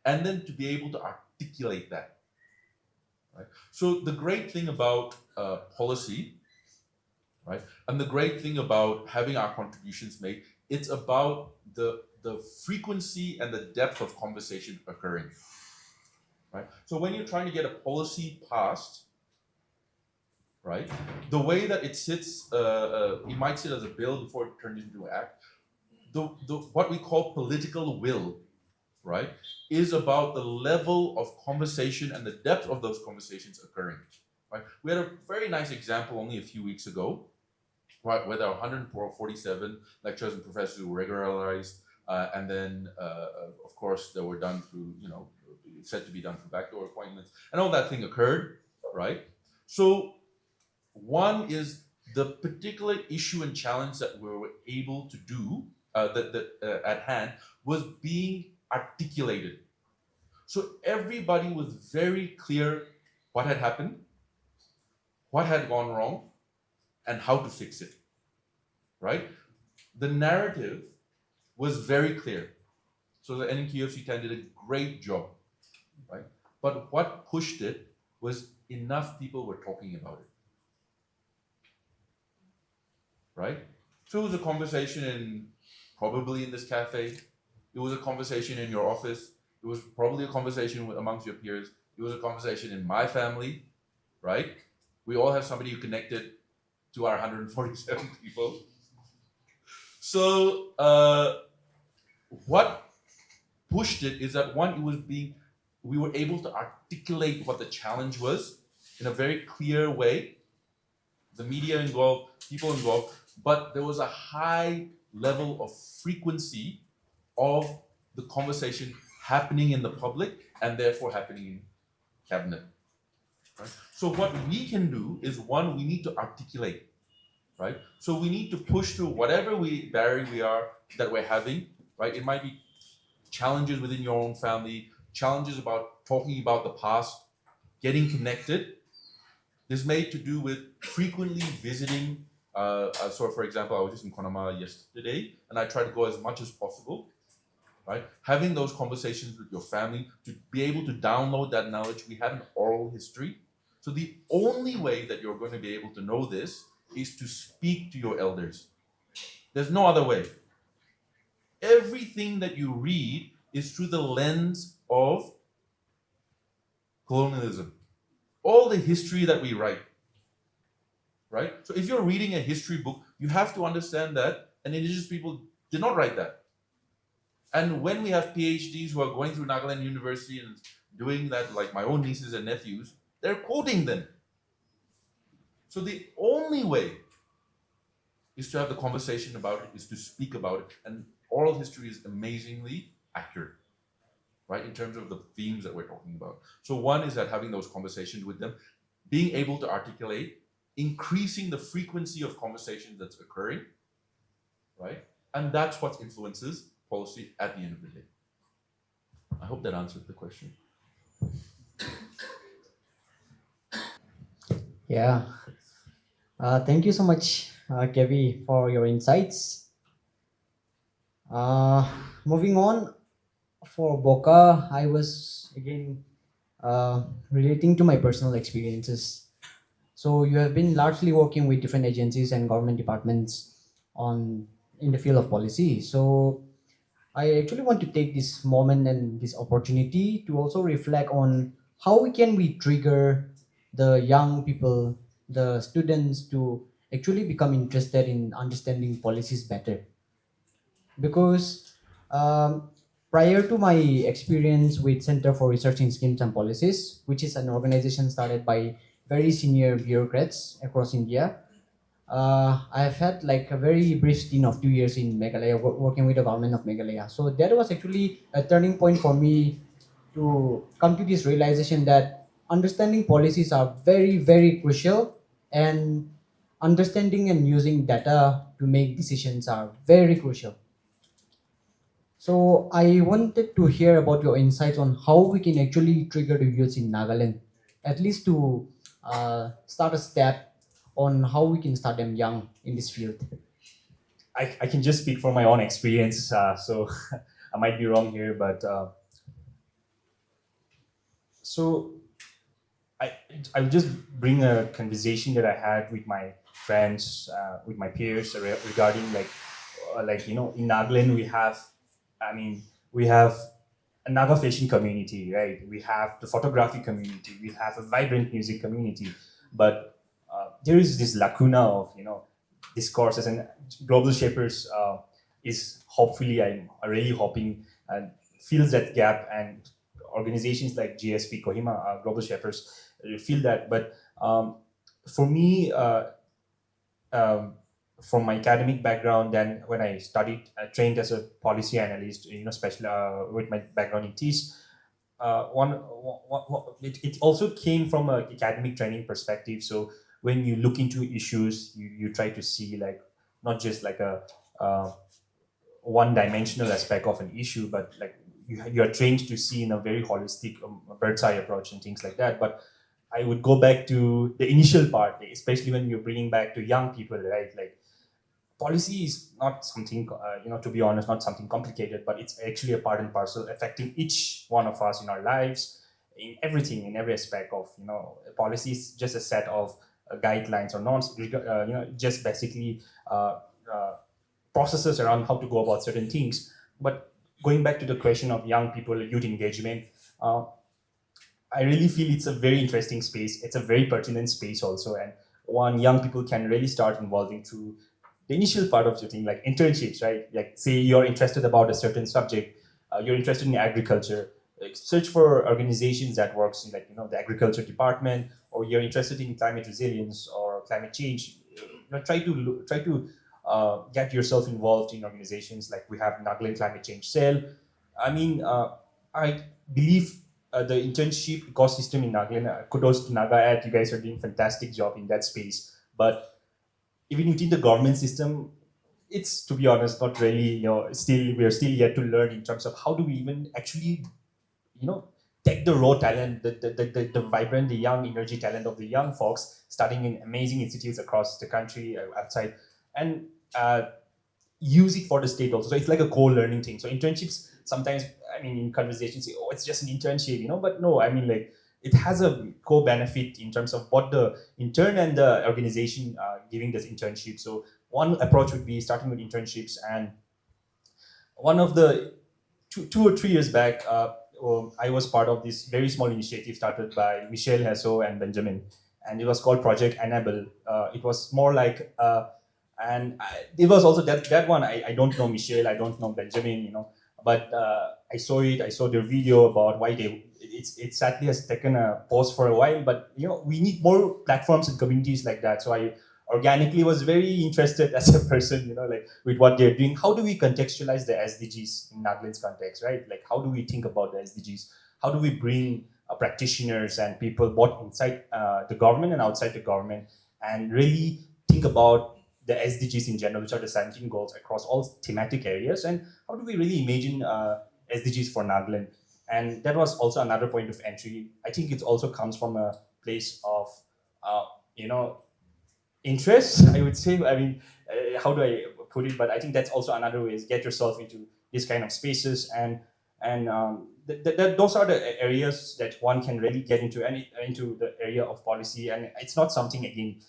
and then to be able to articulate that. Right? So the great thing about policy, right, and the great thing about having our contributions made, it's about the frequency and the depth of conversation occurring. Right. So when you're trying to get a policy passed, right, the way that it sits, it might sit as a bill before it turns into an act. The what we call political will, right, is about the level of conversation and the depth of those conversations occurring. Right. We had a very nice example only a few weeks ago, right, where there are 147 lecturers and professors who were regularized, and then of course they were done through, said to be done through backdoor appointments, and all that thing occurred, right? So one is the particular issue and challenge that we were able to do that at hand was being articulated. So everybody was very clear what had happened, what had gone wrong, and how to fix it. Right? The narrative was very clear. So the NQFC can did a great job. Right? But what pushed it was enough people were talking about it. Right? So it was a conversation probably in this cafe. It was a conversation in your office. It was probably a conversation amongst your peers. It was a conversation in my family, right? We all have somebody who connected to our 147 people. So what pushed it is that one, we were able to articulate what the challenge was in a very clear way. The media involved, people involved, but there was a high level of frequency of the conversation happening in the public and therefore happening in cabinet. Right? So what we can do is one, we need to articulate, right? So we need to push through whatever barrier we are that we're having, right? It might be challenges within your own family, challenges about talking about the past, getting connected. This may to do with frequently visiting. So for example, I was just in Konama yesterday, and I try to go as much as possible. Right? Having those conversations with your family to be able to download that knowledge. We have an oral history. So the only way that you're going to be able to know this is to speak to your elders. There's no other way. Everything that you read is through the lens of colonialism. All the history that we write, right? So if you're reading a history book, you have to understand that, and indigenous people did not write that. And when we have PhDs who are going through Nagaland University and doing that, like my own nieces and nephews, they're quoting them. So the only way is to have the conversation about it, is to speak about it. And oral history is amazingly accurate, right, in terms of the themes that we're talking about. So one is that having those conversations with them, being able to articulate, increasing the frequency of conversations that's occurring, right? And that's what influences policy at the end of the day. I hope that answered the question. Yeah. Thank you so much, Kevi, for your insights. Moving on, for Boca, I was again relating to my personal experiences. So you have been largely working with different agencies and government departments on in the field of policy. So I actually want to take this moment and this opportunity to also reflect on how we trigger the young people, the students to actually become interested in understanding policies better. Because prior to my experience with Center for Research in Schemes and Policies, which is an organization started by very senior bureaucrats across India, I've had like a very brief stint of 2 years in Meghalaya, working with the government of Meghalaya. So that was actually a turning point for me to come to this realization that understanding policies are very, very crucial, and understanding and using data to make decisions are very crucial. So I wanted to hear about your insights on how we can actually trigger the youth in Nagaland, at least to start a step on how we can start them young in this field. I can just speak from my own experience, so I might be wrong here, but so I I'll just bring a conversation that I had with my friends, with my peers regarding like in Nagaland we have, I mean we have a Naga fishing community, right? We have the photography community, we have a vibrant music community, but there is this lacuna of discourses, and Global Shapers is hopefully, I'm really hoping, and fills that gap, and organizations like GSP Kohima, Global Shapers, feel that. But for me, um, from my academic background, then when I studied, trained as a policy analyst, special with my background in TIS, it also came from an academic training perspective. So when you look into issues, you try to see like not just like a uh, one-dimensional aspect of an issue, but like you are trained to see in a very holistic bird's eye approach and things like that. But I would go back to the initial part, especially when you're bringing back to young people, right? Like policy is not something, to be honest, not something complicated, but it's actually a part and parcel affecting each one of us in our lives, in everything, in every aspect of, policy is just a set of guidelines or norms, just basically uh, processes around how to go about certain things. But going back to the question of young people, youth engagement, uh, I really feel it's a very interesting space. It's a very pertinent space also, and one young people can really start involving through the initial part of your thing, like internships, right? Like say you're interested about a certain subject, you're interested in agriculture, like search for organizations that works in the agriculture department, or you're interested in climate resilience or climate change. Try to get yourself involved in organizations like we have Nagaland Climate Change Cell. I mean, I believe the internship ecosystem in Nagaland, kudos to NagaAt, you guys are doing fantastic job in that space. But even within the government system, it's, to be honest, not really, still we're still yet to learn in terms of how do we even actually, take the raw talent, the vibrant, the young energy talent of the young folks studying in amazing institutes across the country, outside, and use it for the state also. So it's like a co-learning thing. So internships sometimes, I mean, in conversations say, oh, it's just an internship, but no, I mean, like, it has a co-benefit in terms of what the intern and the organization giving this internship. So one approach would be starting with internships. And one of the 2 or 3 years back, I was part of this very small initiative started by Michelle Hasso and Benjamin, and it was called Project Enable. It was more like it was also that one. I don't know Michelle, I don't know Benjamin, but I saw it. I saw their video about why it sadly has taken a pause for a while. But we need more platforms and communities like that. So I organically was very interested as a person, like with what they're doing. How do we contextualize the SDGs in Nagaland's context, right? Like how do we think about the SDGs? How do we bring practitioners and people both inside the government and outside the government, and really think about the SDGs in general, which are the 17 goals across all thematic areas, and how do we really imagine SDGs for Nagaland? And that was also another point of entry. I think it also comes from a place of, you know, interest, I would say. I mean, how do I put it? But I think that's also another way is get yourself into these kind of spaces, and those are the areas that one can really get into, and into the area of policy. And it's not something again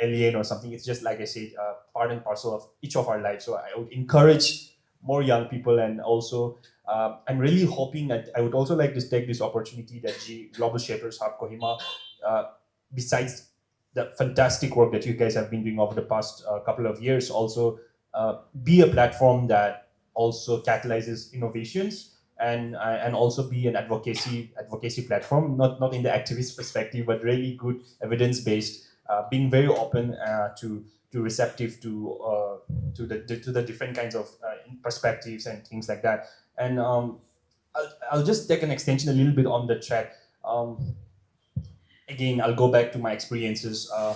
alien or something. It's just like I said, part and parcel of each of our lives. So I would encourage more young people, and also I'm really hoping that I would also like to take this opportunity that Global Shapers Hub Kohima, besides the fantastic work that you guys have been doing over the past couple of years, also be a platform that also catalyzes innovations, and also be an advocacy platform, not in the activist perspective, but really good evidence based being very open to receptive to the different kinds of perspectives and things like that. And I'll just take an extension a little bit on the track. Again, I'll go back to my experiences. Um,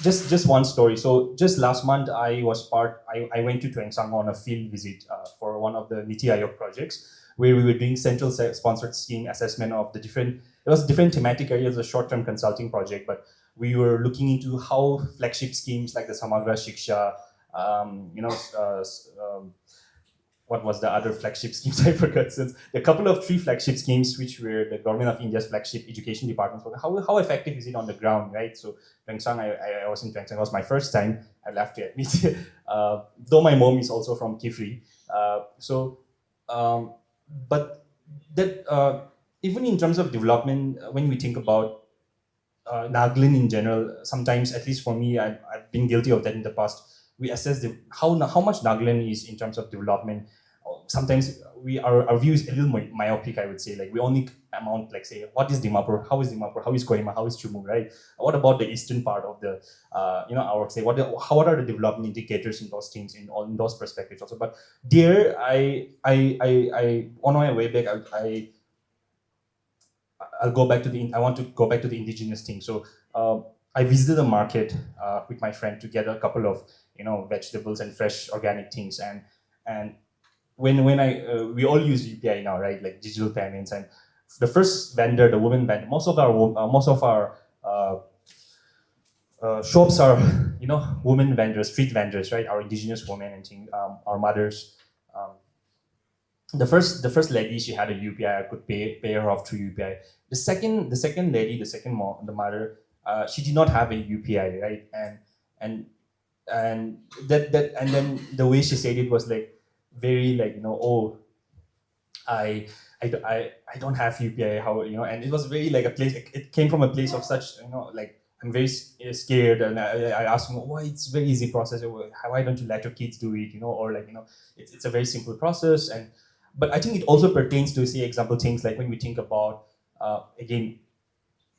just one story. So just last month, I went to Tuengsang on a field visit for one of the Niti Aayog projects, where we were doing central sponsored scheme assessment of the different. It was different thematic areas, a short-term consulting project, but we were looking into how flagship schemes like the Samagra Shiksha, what was the other flagship schemes? I forgot. Since a couple of three flagship schemes, which were the government of India's flagship education departments, how effective is it on the ground, right? So Tuengsang, I was in Tuengsang. It was my first time. I have to admit, though my mom is also from Kifri. But that even in terms of development, when we think about Nagaland in general, sometimes, at least for me, I've been guilty of that in the past. We assess how much Nagaland is in terms of development. Sometimes our view is a little myopic, I would say. Like we only amount, like say, what is Dimapur? How is Dimapur? How is Kohima? How is Chumu? Right? What about the eastern part of the, I would say, what are the development indicators in those things in those perspectives also? But there, I on my way back, I want to go back to the indigenous thing. So I visited the market with my friend to get a couple of vegetables and fresh organic things, and when I we all use UPI now, right? Like digital payments, and the first vendor, the woman vendor, most of our shops are women vendors, street vendors, right? Our indigenous women and our mothers. Um, the first lady, she had a UPI. I could pay her off through UPI. The second lady, the second mom, the mother, she did not have a UPI, right? And and then the way she said it was like very like oh, I I don't have UPI, how and it was very like a place. It came from a place of such like I'm very scared, and I asked him why it's very easy process. Why don't you let your kids do it? Or like it's a very simple process. And but I think it also pertains to say example things like when we think about again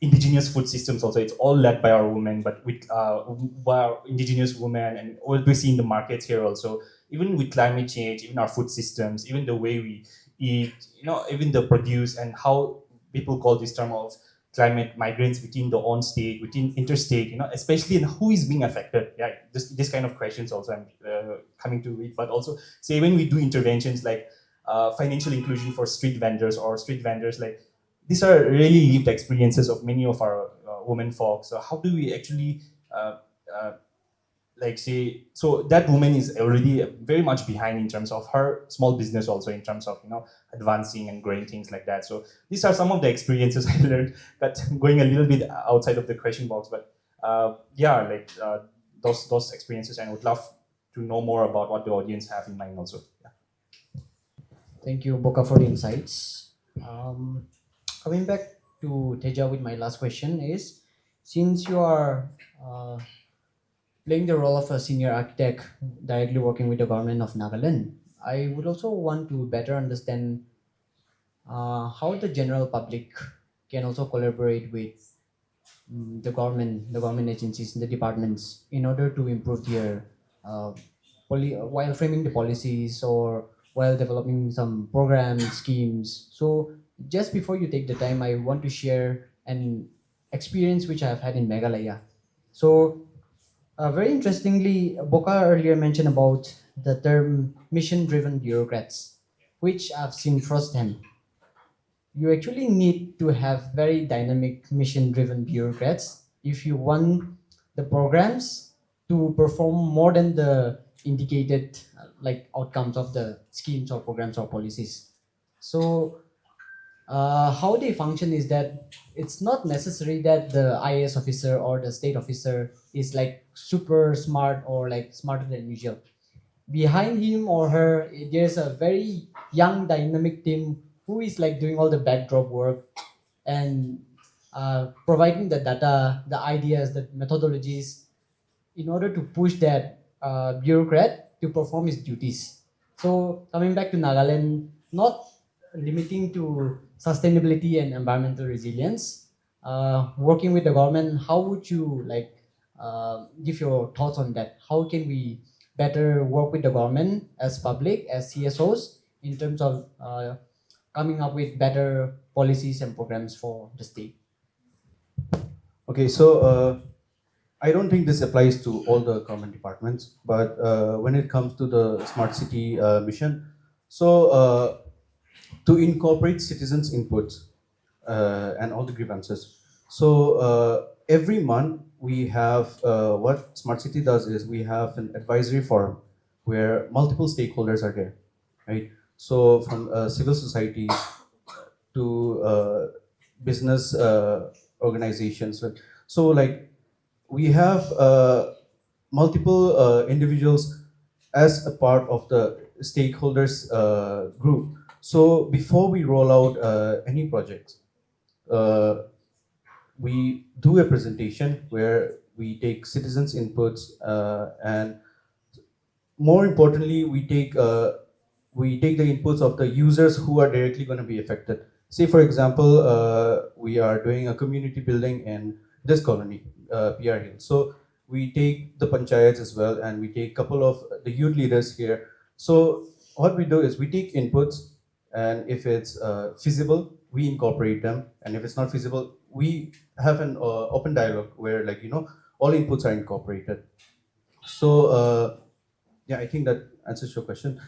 indigenous food systems also. It's all led by our women, but with by our indigenous women, and what we see in the markets here also, even with climate change, even our food systems, even the way we eat, even the produce, and how people call this term of climate migrants within the own state, within interstate, especially in who is being affected. Yeah, this kind of questions also I'm coming to it. But also say when we do interventions like financial inclusion for street vendors, like these are really lived experiences of many of our women folks. So how do we actually uh, like say, so that woman is already very much behind in terms of her small business also, in terms of advancing and growing things like that. So these are some of the experiences I learned, but going a little bit outside of the question box. But yeah, like those experiences, and I would love to know more about what the audience have in mind also. Yeah. Thank you, Boka, for the insights. Coming back to Teja with my last question is, since you are playing the role of a senior architect directly working with the government of Nagaland, I would also want to better understand how the general public can also collaborate with the government agencies, the departments, in order to improve their while framing the policies or while developing some programs, schemes. So just before you take the time, I want to share an experience which I have had in Meghalaya. So very interestingly, Boka earlier mentioned about the term mission-driven bureaucrats, which I've seen firsthand. You actually need to have very dynamic mission-driven bureaucrats if you want the programs to perform more than the indicated like outcomes of the schemes or programs or policies. So how they function is that it's not necessary that the IAS officer or the state officer is like super smart or like smarter than usual. Behind him or her, there's a very young, dynamic team who is like doing all the backdrop work and providing the data, the ideas, the methodologies in order to push that bureaucrat to perform his duties. So coming back to Nagaland, not limiting to sustainability and environmental resilience, working with the government, how would you like give your thoughts on that? How can we better work with the government as public, as CSOs, in terms of coming up with better policies and programs for the state? Okay, so I don't think this applies to all the government departments, but when it comes to the smart city mission, so to incorporate citizens' inputs and all the grievances. So every month we have what Smart City does is we have an advisory forum where multiple stakeholders are there, right? So from civil society to business organizations. Right? So like we have multiple individuals as a part of the stakeholders group. So before we roll out any projects, uh, we do a presentation where we take citizens' inputs and more importantly, we take the inputs of the users who are directly going to be affected. Say, for example, we are doing a community building in this colony, PR Hill. So we take the panchayats as well, and we take a couple of the youth leaders here. So what we do is we take inputs, and if it's feasible, we incorporate them, and if it's not feasible, we have an open dialogue where, like all inputs are incorporated. So. Yeah, I think that answers your question,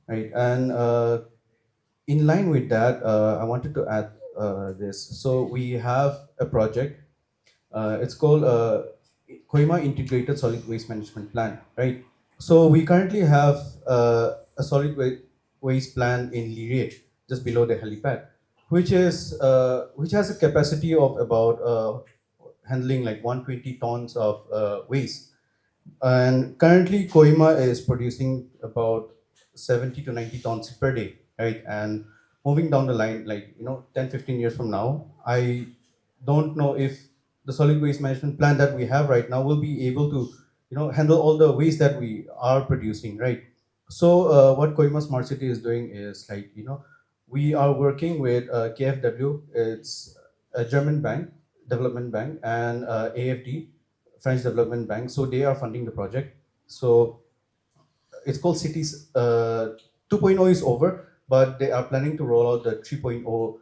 right? And in line with that, I wanted to add this. So we have a project. It's called Koima Integrated Solid Waste Management Plan, right? So we currently have a waste plan in Lirie, just below the helipad, which has a capacity of about handling like 120 tons of waste, and currently, Koima is producing about 70 to 90 tons per day, right? And moving down the line, like, 10, 15 years from now, I don't know if the solid waste management plan that we have right now will be able to, handle all the waste that we are producing, right? So, what Koima Smart City is doing is like, we are working with KfW, it's a German bank, development bank, and AFD, French Development Bank. So they are funding the project. So it's called Cities 2.0 is over, but they are planning to roll out the 3.0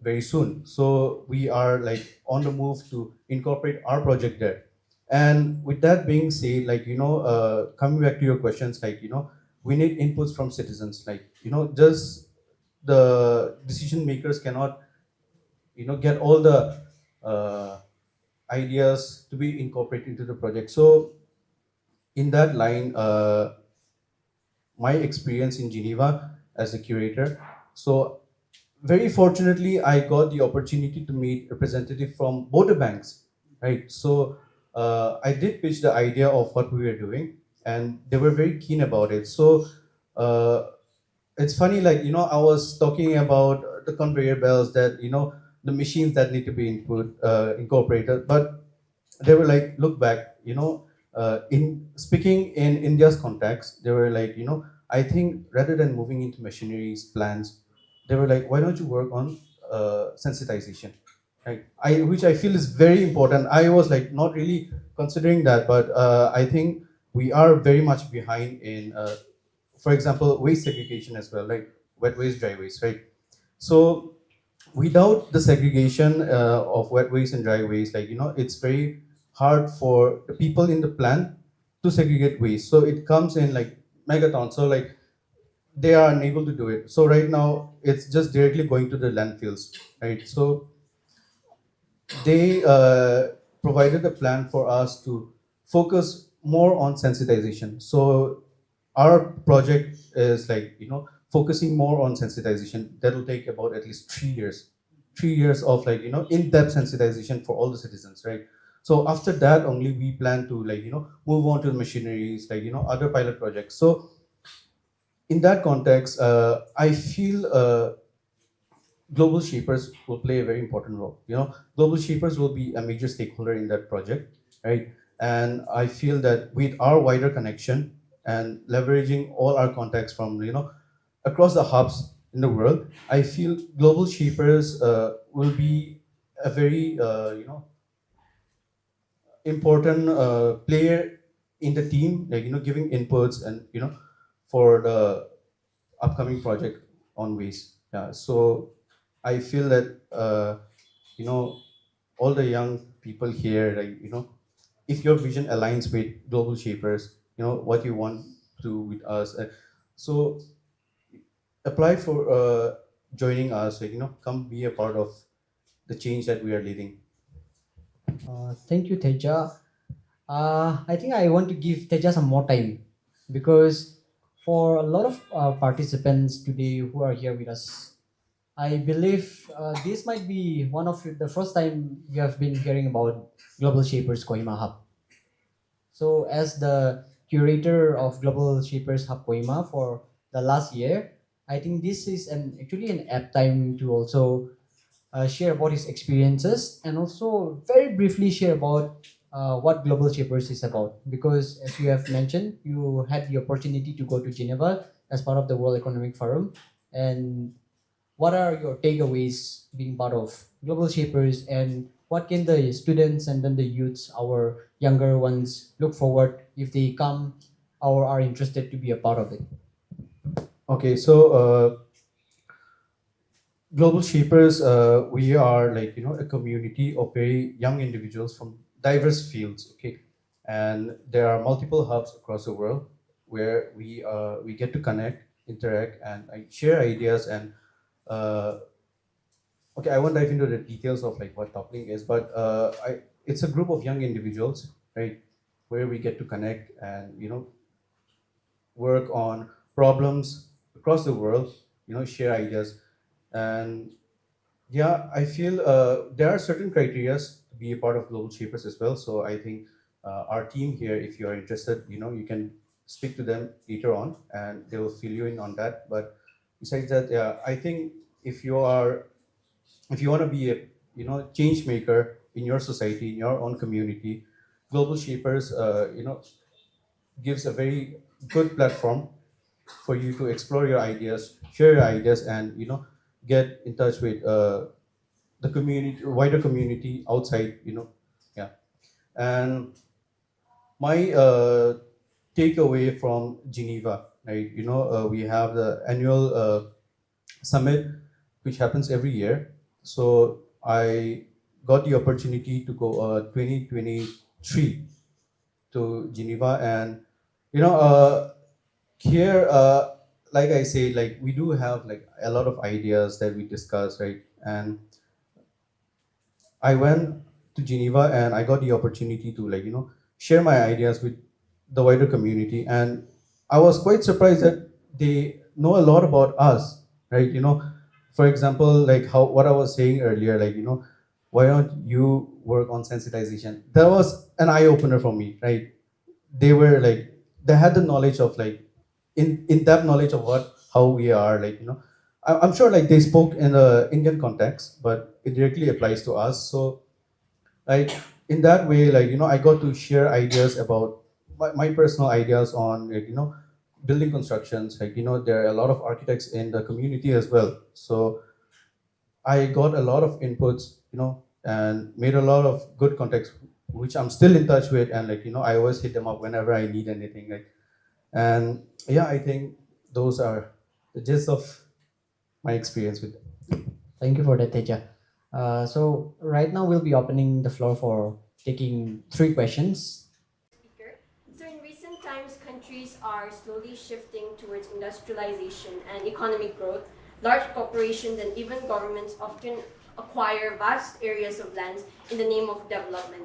very soon. So we are like on the move to incorporate our project there. And with that being said, like coming back to your questions, like we need inputs from citizens. Like just the decision makers cannot get all the ideas to be incorporated into the project. So in that line, my experience in Geneva as a curator. So very fortunately, I got the opportunity to meet representative from both the banks, right? So I did pitch the idea of what we were doing, and they were very keen about it. So uh, it's funny, like I was talking about the conveyor belts that the machines that need to be incorporated, but they were like, look back, in speaking in India's context, they were like, I think rather than moving into machineries, plants, they were like, why don't you work on sensitization, right? Which I feel is very important. I was like not really considering that, but I think we are very much behind in, for example, waste segregation as well, like wet waste, dry waste, right? So without the segregation of wet waste and dry waste, like it's very hard for the people in the plant to segregate waste. So it comes in like megatons. So like they are unable to do it. So right now it's just directly going to the landfills, right? So they provided a plan for us to focus more on sensitization. So our project is like focusing more on sensitization. That will take about at least 3 years, 3 years of like in-depth sensitization for all the citizens, right? So after that only we plan to like move on to the machineries, like other pilot projects. So in that context, I feel global shapers will play a very important role. Global shapers will be a major stakeholder in that project, right? And I feel that with our wider connection and leveraging all our contacts from across the hubs in the world, I feel global shapers will be a very important player in the team, like giving inputs and for the upcoming project on waste. Yeah, so I feel that you know all the young people here, like if your vision aligns with global shapers, what you want to do with us, so apply for joining us, like come be a part of the change that we are leading. Thank you, Teja. I think I want to give Teja some more time because for a lot of participants today who are here with us, I believe this might be one of the first time you have been hearing about Global Shapers Kohima Hub. So, as the curator of Global Shapers Hub Kohima for the last year, I think this is actually an apt time to also share about his experiences and also very briefly share about what Global Shapers is about. Because as you have mentioned, you had the opportunity to go to Geneva as part of the World Economic Forum. And what are your takeaways being part of Global Shapers, and what can the students and then the youths, our younger ones, look forward if they come or are interested to be a part of it? Okay, so Global Shapers, we are like a community of very young individuals from diverse fields. Okay, and there are multiple hubs across the world where we get to connect, interact, and share ideas. And uh, okay, I won't dive into the details of like what toppling is, but it's a group of young individuals, right, where we get to connect and work on problems across the world, share ideas. And yeah, I feel there are certain criteria to be a part of Global Shapers as well. So I think our team here, if you are interested, you can speak to them later on, and they will fill you in on that. But besides that, yeah, I think if you are, if you want to be a change maker in your society, in your own community, Global Shapers, gives a very good platform for you to explore your ideas, share your ideas, and get in touch with the community, wider community outside. Yeah. And my takeaway from Geneva, right? We have the annual summit, which happens every year. So I got the opportunity to go 2023 to Geneva, and you know here like I say, like we do have like a lot of ideas that we discuss, right? And I went to Geneva and I got the opportunity to like share my ideas with the wider community, and I was quite surprised that they know a lot about us, right? For example, like how what I was saying earlier, like why don't you work on sensitization? That was an eye opener for me, right? They were like they had the knowledge of like in depth knowledge of what how we are, like I'm sure like they spoke in the Indian context, but it directly applies to us. So like in that way, like I got to share ideas about my personal ideas on like building constructions, like there are a lot of architects in the community as well. So I got a lot of inputs, and made a lot of good contacts, which I'm still in touch with, and like I always hit them up whenever I need anything, like. And yeah, I think those are the gist of my experience with them. Thank you for that, Teja. So right now we'll be opening the floor for taking three questions. Speaker. So in recent times, countries are slowly shifting towards industrialization and economic growth. Large corporations and even governments often acquire vast areas of lands in the name of development.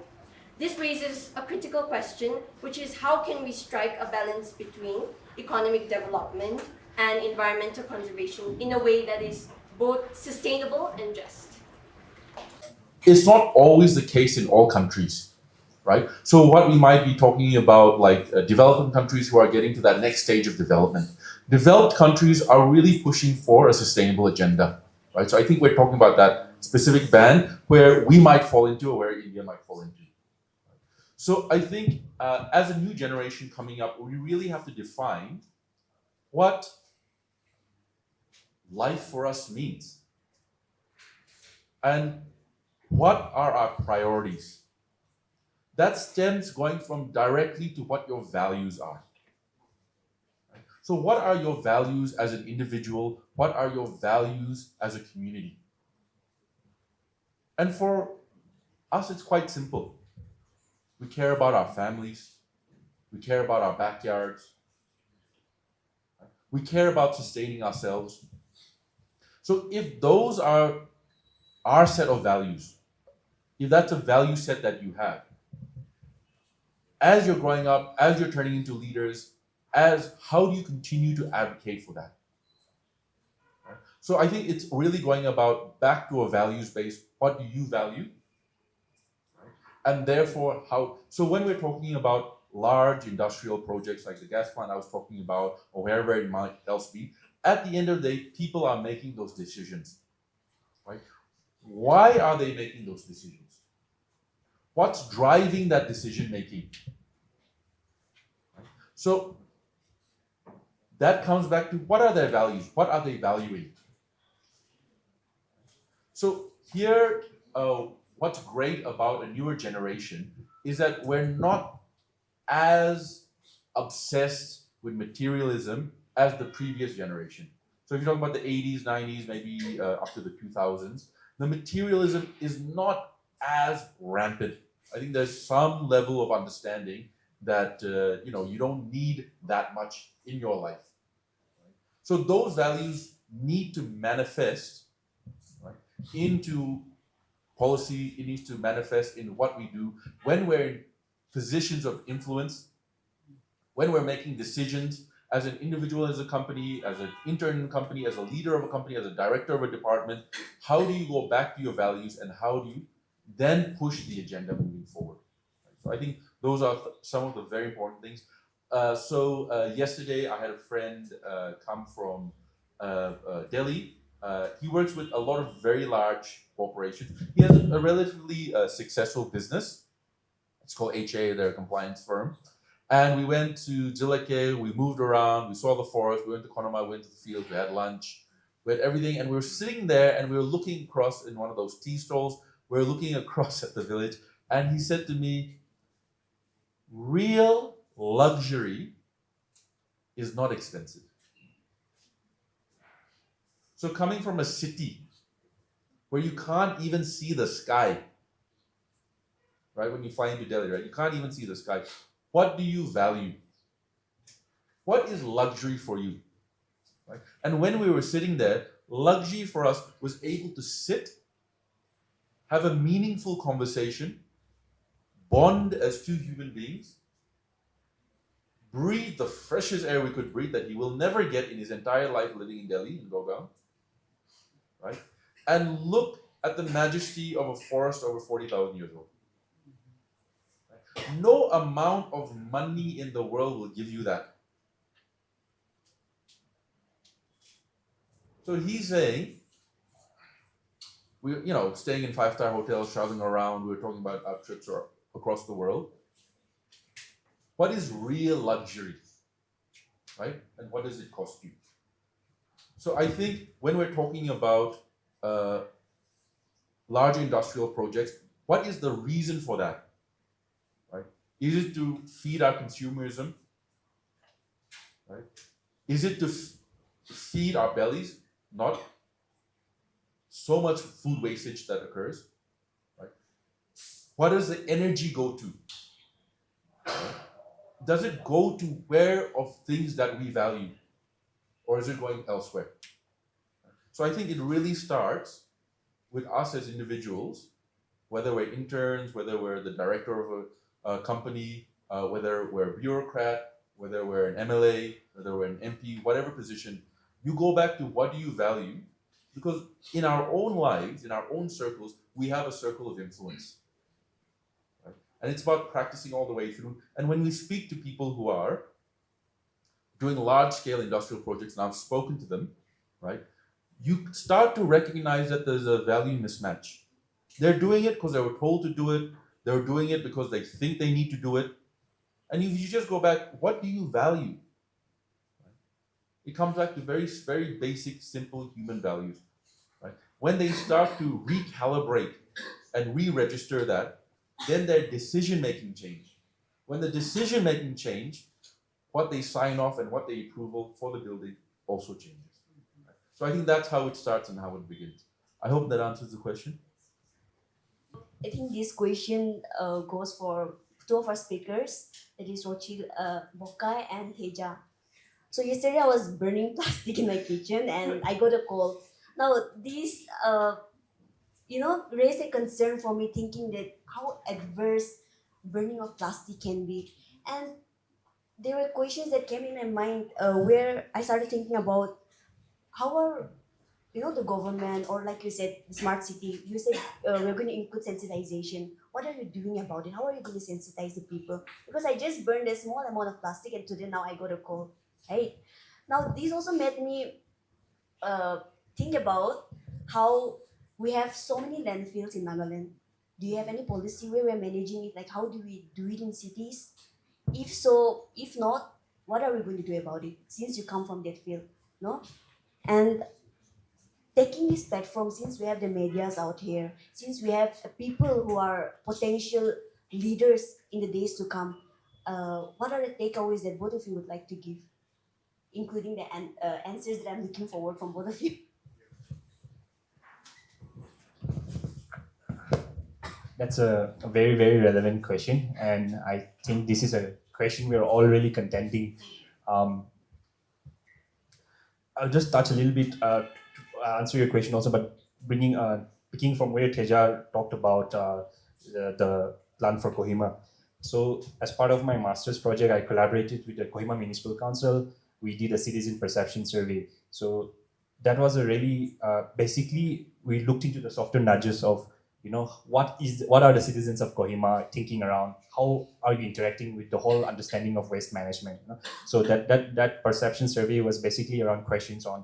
This raises a critical question, which is how can we strike a balance between economic development and environmental conservation in a way that is both sustainable and just? It's not always the case in all countries, right? So what we might be talking about, like developing countries who are getting to that next stage of development. Developed countries are really pushing for a sustainable agenda, right? So I think we're talking about that specific band where we might fall into or where India might fall into. So I think as a new generation coming up, we really have to define what life for us means. And What are our priorities? That stems going from directly to what your values are. So, what are your values as an individual? What are your values as a community? And for us, it's quite simple. We care about our families, we care about our backyards, we care about sustaining ourselves. So, if those are our set of values, if that's a value set that you have, as you're growing up, as you're turning into leaders, as how do you continue to advocate for that? Right? So I think it's really going about back to a values base. What do you value? Right? And therefore, how? So when we're talking about large industrial projects like the gas plant I was talking about, or wherever it might else be, at the end of the day, people are making those decisions. Right? Why are they making those decisions? What's driving that decision making? So that comes back to what are their values? What are they valuing? So here, what's great about a newer generation is that we're not as obsessed with materialism as the previous generation. So if you're talking about the 80s, 90s, maybe up to the 2000s, the materialism is not as rampant. I think there's some level of understanding that you don't need that much in your life. So those values need to manifest, right, into policy. It needs to manifest in what we do when we're in positions of influence, when we're making decisions as an individual, as a company, as an intern in a company, as a leader of a company, as a director of a department. How do you go back to your values, and how do you then push the agenda moving forward? So I think those are some of the very important things. Yesterday I had a friend come from Delhi. He works with a lot of very large corporations. He has a relatively successful business. It's called HA, they're a compliance firm. And we went to Jilake, we moved around, we saw the forest, we went to Konoma, we went to the fields, we had lunch, we had everything, and we were sitting there and we were looking across in one of those tea stalls. We were looking across at the village, and he said to me, real luxury is not expensive. So coming from a city where you can't even see the sky, right? When you fly into Delhi, right? You can't even see the sky. What do you value? What is luxury for you? Right? And when we were sitting there, luxury for us was able to sit, have a meaningful conversation, bond as two human beings, breathe the freshest air we could breathe that he will never get in his entire life living in Delhi, in Gurgaon, right? And look at the majesty of a forest over 40,000 years old. Right? No amount of money in the world will give you that. So he's saying, we're staying in 5-star hotels, traveling around, we're talking about our trips across the world. What is real luxury, right? And what does it cost you? So I think when we're talking about large industrial projects, what is the reason for that, right? Is it to feed our consumerism, right? Is it to feed our bellies? Not so much food wastage that occurs, right? What does the energy go to? Right? Does it go to where of things that we value, or is it going elsewhere? So I think it really starts with us as individuals, whether we're interns, whether we're the director of a company, whether we're a bureaucrat, whether we're an MLA, whether we're an MP, whatever position, you go back to what do you value? Because in our own lives, in our own circles, we have a circle of influence. Right? And it's about practicing all the way through. And when we speak to people who are doing large-scale industrial projects, and I've spoken to them, right? You start to recognize that there's a value mismatch. They're doing it because they were told to do it. They're doing it because they think they need to do it. And if you just go back, what do you value? It comes back to very, very basic, simple human values. Right? When they start to recalibrate and re-register that, then their decision-making change. When the decision-making change, what they sign off and what they approval for the building also changes. So I think that's how it starts and how it begins. I hope that answers the question. I think this question goes for two of our speakers, that is Rochil Bokai and Teja. So yesterday I was burning plastic in my kitchen and I got a call. Now this raised a concern for me, thinking that how adverse burning of plastic can be. And there were questions that came in my mind where I started thinking about how are the government, or like you said, the smart city. You said we're going to include sensitization. What are you doing about it? How are you going to sensitize the people? Because I just burned a small amount of plastic and today now I got a call. Right now, this also made me think about how we have so many landfills in Nagaland. Do you have any policy where we're managing it? Like, how do we do it in cities? If so, if not, what are we going to do about it? Since you come from that field, no? And taking this platform, since we have the medias out here, since we have people who are potential leaders in the days to come, what are the takeaways that both of you would like to give, including the answers that I'm looking forward from both of you? That's a very, very relevant question. And I think this is a question we're all really contending. I'll just touch a little bit to answer your question also, but picking from where Teja talked about the plan for Kohima. So as part of my master's project, I collaborated with the Kohima Municipal Council. We did a citizen perception survey. So that was a really, basically, we looked into the softer nudges of what are the citizens of Kohima thinking around, how are you interacting with the whole understanding of waste management. So that perception survey was basically around questions on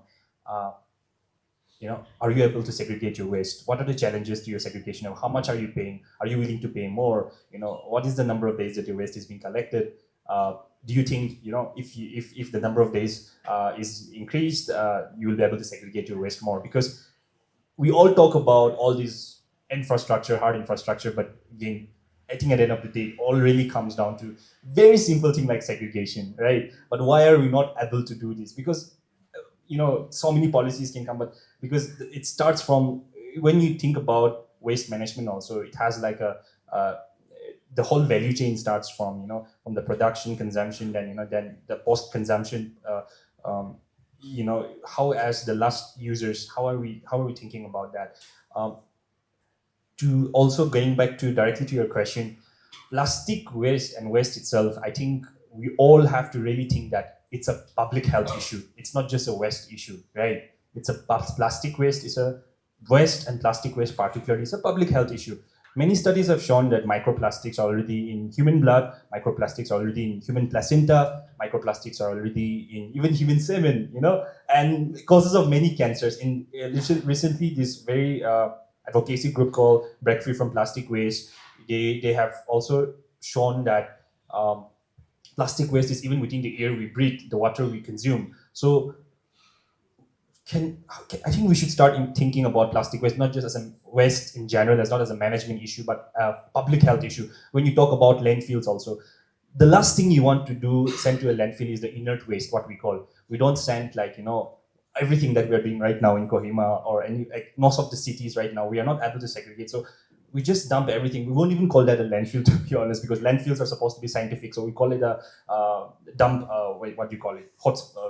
are you able to segregate your waste? What are the challenges to your segregation? How much are you paying? Are you willing to pay more? What is the number of days that your waste is being collected? Do you think if the number of days is increased, you will be able to segregate your waste more? Because we all talk about all these infrastructure, hard infrastructure, but again, I think at the end of the day, it all really comes down to very simple thing like segregation, right? But why are we not able to do this? Because so many policies can come, but because it starts from when you think about waste management. Also, it has like the whole value chain starts from from the production, consumption, then the post consumption. How as the last users, how are we thinking about that? To also going back to directly to your question, plastic waste and waste itself, I think we all have to really think that it's a public health issue. It's not just a waste issue, right? It's a plastic waste is a waste, and plastic waste particularly is a public health issue. Many studies have shown that microplastics are already in human blood, microplastics are already in human placenta, microplastics are already in even human semen, and causes of many cancers. In recently, this very advocacy group called Break Free from Plastic Waste, they have also shown that plastic waste is even within the air we breathe, the water we consume. So I think we should start thinking about plastic waste not just as a waste in general, as not as a management issue, but a public health issue. When you talk about landfills also, the last thing you want to do, send to a landfill, is the inert waste, what we call. We don't send everything that we're doing right now in Kohima or most of the cities right now, we are not able to segregate. So we just dump everything. We won't even call that a landfill, to be honest, because landfills are supposed to be scientific. So we call it a dump. What do you call it?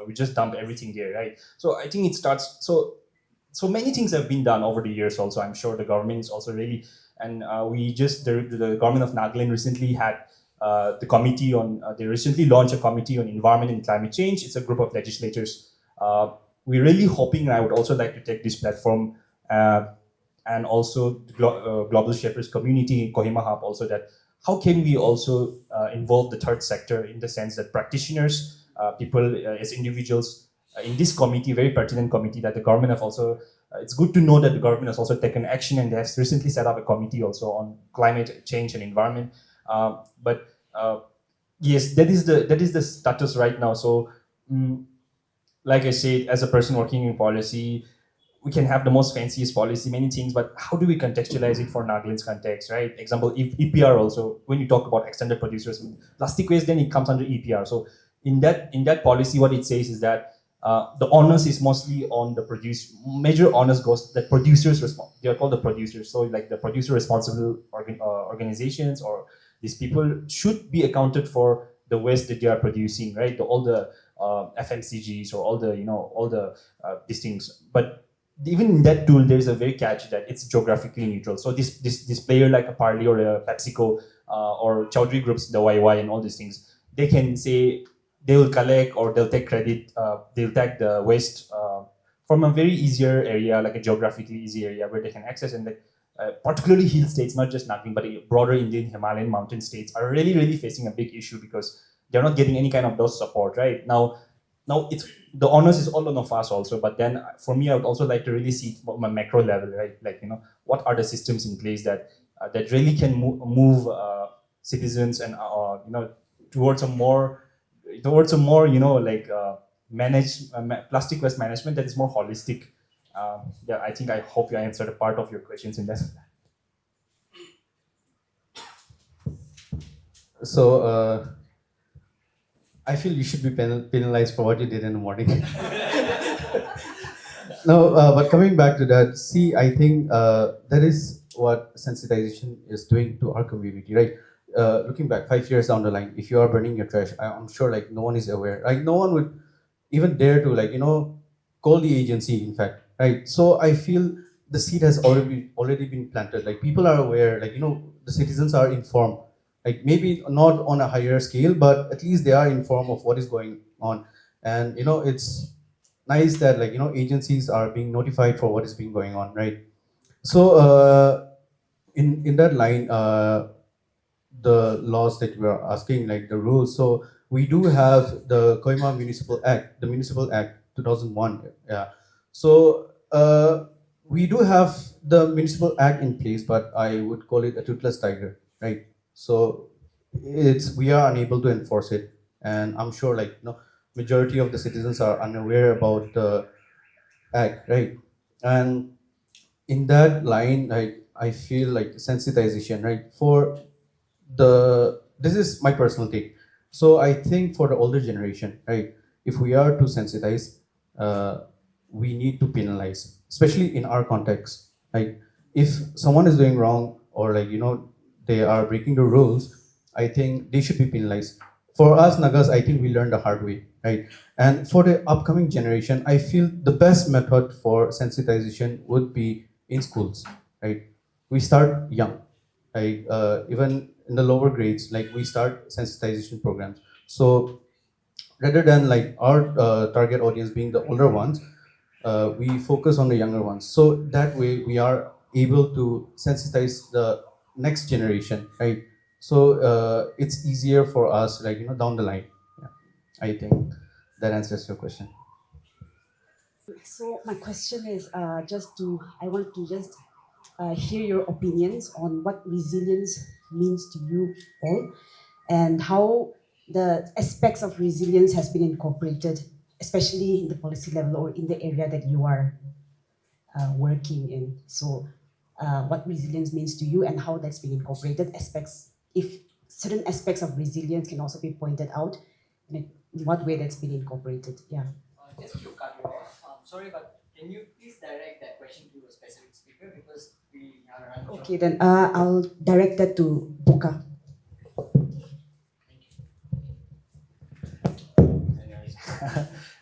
We just dump everything there, right? So I think it starts. So many things have been done over the years. Also, I'm sure the government is also really, and the government of Nagaland recently had the committee on. They recently launched a committee on environment and climate change. It's a group of legislators. We're really hoping, and I would also like to take this platform and also the Global Shapers community in Kohima Hub also, that how can we also involve the third sector in the sense that practitioners, people as individuals in this committee, very pertinent committee that the government have also, it's good to know that the government has also taken action and they have recently set up a committee also on climate change and environment. But yes, that is the status right now. So like I said, as a person working in policy, we can have the most fanciest policy, many things, but how do we contextualize it for Nagaland's context, right? Example, if EPR also, when you talk about extended producers, plastic waste, then it comes under EPR. So in that policy, what it says is that the onus is mostly on the major onus goes that producers they are called the producers. So like the producer responsible organizations or these people should be accounted for the waste that they are producing, right? All the FMCGs or all the these things. But even in that tool, there is a very catch that it's geographically neutral. So this player like a Parley or a PepsiCo or Chowdhury Groups, the YY and all these things, they can say they will collect or they'll take credit, they'll take the waste from a very easier area, like a geographically easy area where they can access. And particularly hill states, not just Nagaland, but broader Indian Himalayan mountain states are really, really facing a big issue because they're not getting any kind of those support, right? Now it's the onus is all on us also, but then for me, I would also like to really see it on a macro level, right? Like, what are the systems in place that really can move citizens and towards a more manage plastic waste management that is more holistic. Yeah, I hope I answered a part of your questions in that. So I feel you should be penalized for what you did in the morning. No, but coming back to that, see, I think that is what sensitization is doing to our community, right? Looking back 5 years down the line, if you are burning your trash, I'm sure like no one is aware. Like no one would even dare to call the agency. In fact, right? So I feel the seed has already been planted. Like people are aware. Like the citizens are informed. Like maybe not on a higher scale, but at least they are informed of what is going on. And it's nice that agencies are being notified for what is being going on, right? So in that line, the laws that we are asking, like the rules. So we do have the Koima Municipal Act, the Municipal Act 2001. Yeah. So we do have the Municipal Act in place, but I would call it a toothless tiger, right? So we are unable to enforce it, and I'm sure majority of the citizens are unaware about the act, right? And in that line, I feel like sensitization, right? For this is my personal take. So I think for the older generation, right, if we are to sensitize, we need to penalize, especially in our context. Like if someone is doing wrong or they are breaking the rules, I think they should be penalized. For us Nagas, I think we learned the hard way, right? And for the upcoming generation, I feel the best method for sensitization would be in schools, right? We start young, like even in the lower grades, like we start sensitization programs. So rather than like our target audience being the older ones, we focus on the younger ones. So that way we are able to sensitize the next generation, right? So it's easier for us, like down the line. Yeah. I think that answers your question. So my question is I want to just hear your opinions on what resilience means to you all, and how the aspects of resilience has been incorporated, especially in the policy level or in the area that you are working in. So what resilience means to you and how that's been incorporated, aspects, if certain aspects of resilience can also be pointed out, and in what way that's been incorporated. Yeah. Just to cut you off, sorry, but can you please direct that question to a specific speaker because we are running short. Okay, then I'll direct that to Boka.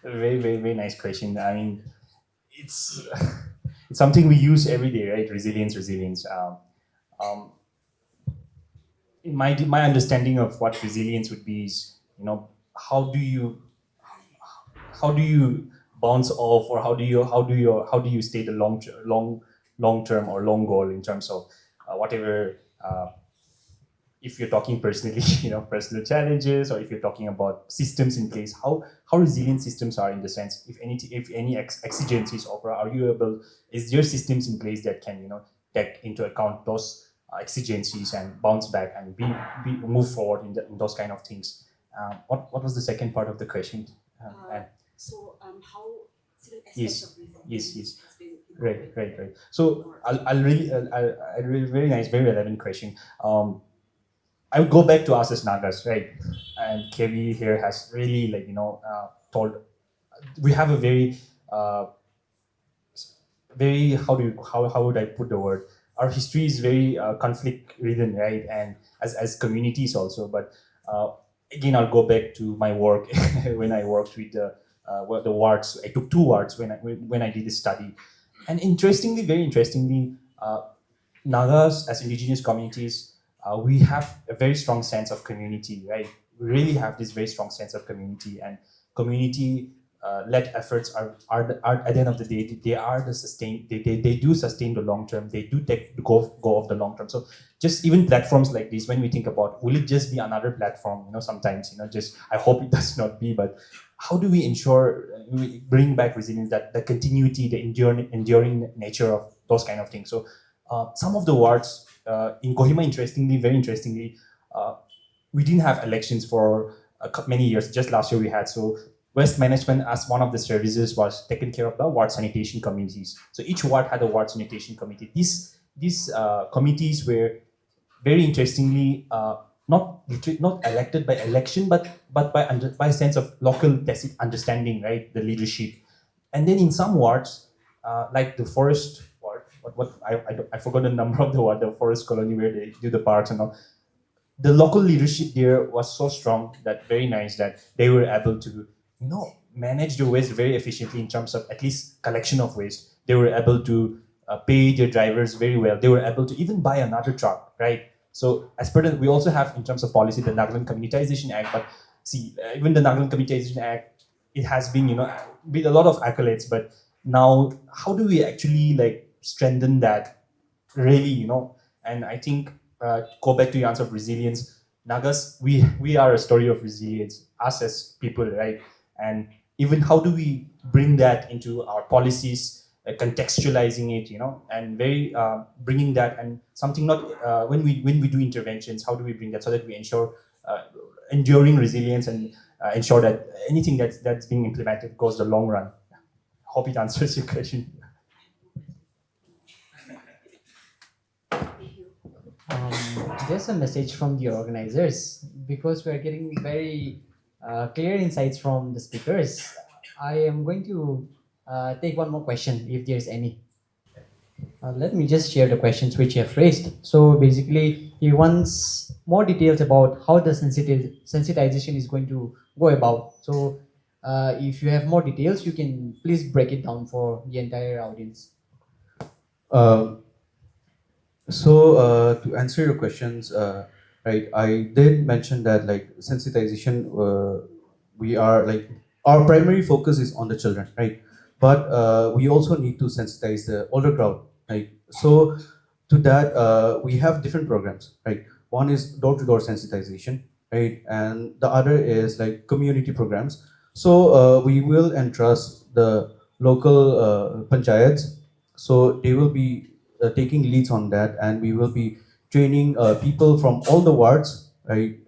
Very, very, very nice question. I mean, it's it's something we use every day, right? Resilience. In my understanding of what resilience would be is, how do you bounce off, or how do you stay the long term or long goal in terms of whatever. If you're talking personally, personal challenges, or if you're talking about systems in place, how resilient systems are, in the sense, if any exigencies occur, is there systems in place that can take into account those exigencies and bounce back and move forward in those kind of things. What was the second part of the question? So how certain aspects Yes. of resilience Yes. has been Right. So I'll really very nice, very relevant question. I would go back to us as Nagas, right? And Kevi here has really told we have a very uh, very how would I put the word? Our history is very conflict ridden, right? And as communities also. But uh, again, I'll go back to my work when I worked with the wards. I took two wards when I did this study, and interestingly, very interestingly, Nagas as indigenous communities, we have a very strong sense of community, right? We really have this very strong sense of community, and community led efforts are at the end of the day they are the sustain they do sustain the long term. They do take go of the long term. So just even platforms like this, when we think about, will it just be another platform? Sometimes just I hope it does not be, but how do we ensure we bring back resilience, that the continuity, the enduring nature of those kind of things? So some of the wards in Kohima, very interestingly, we didn't have elections for many years. Just last year we had. So Waste management as one of the services was taken care of the ward sanitation committees. So each ward had a ward sanitation committee. These committees were very interestingly not elected by election, but by a sense of local tacit understanding, right? The leadership, and then in some wards, like the forest ward, I forgot the number of the ward, the forest colony where they do the parks and all. The local leadership there was so strong, that very nice, that they were able to manage the waste very efficiently in terms of at least collection of waste. They were able to pay their drivers very well. They were able to even buy another truck, right? So as per we also have in terms of policy the Nagaland Communitization Act, but see, even the Nagaland Communitization Act, it has been with a lot of accolades, but now how do we actually like strengthen that really, and I think go back to your answer of resilience. Nagas, we are a story of resilience, us as people, right? And even how do we bring that into our policies, contextualizing it, and very bringing that, and something not when we do interventions, how do we bring that so that we ensure enduring resilience, and ensure that anything that's being implemented goes the long run. Hope it answers your question. Just a message from the organizers, because we are getting very clear insights from the speakers. I am going to take one more question if there's any. Let me just share the questions which you have raised. So basically, he wants more details about how the sensitization is going to go about. So if you have more details, you can please break it down for the entire audience. Uh, to answer your questions, right, I did mention that like sensitization, we are like our primary focus is on the children, right? But we also need to sensitize the older crowd, right? So to that, we have different programs, right? One is door-to-door sensitization, right, and the other is like community programs. So we will entrust the local panchayats, so they will be taking leads on that, and we will be training people from all the wards, right?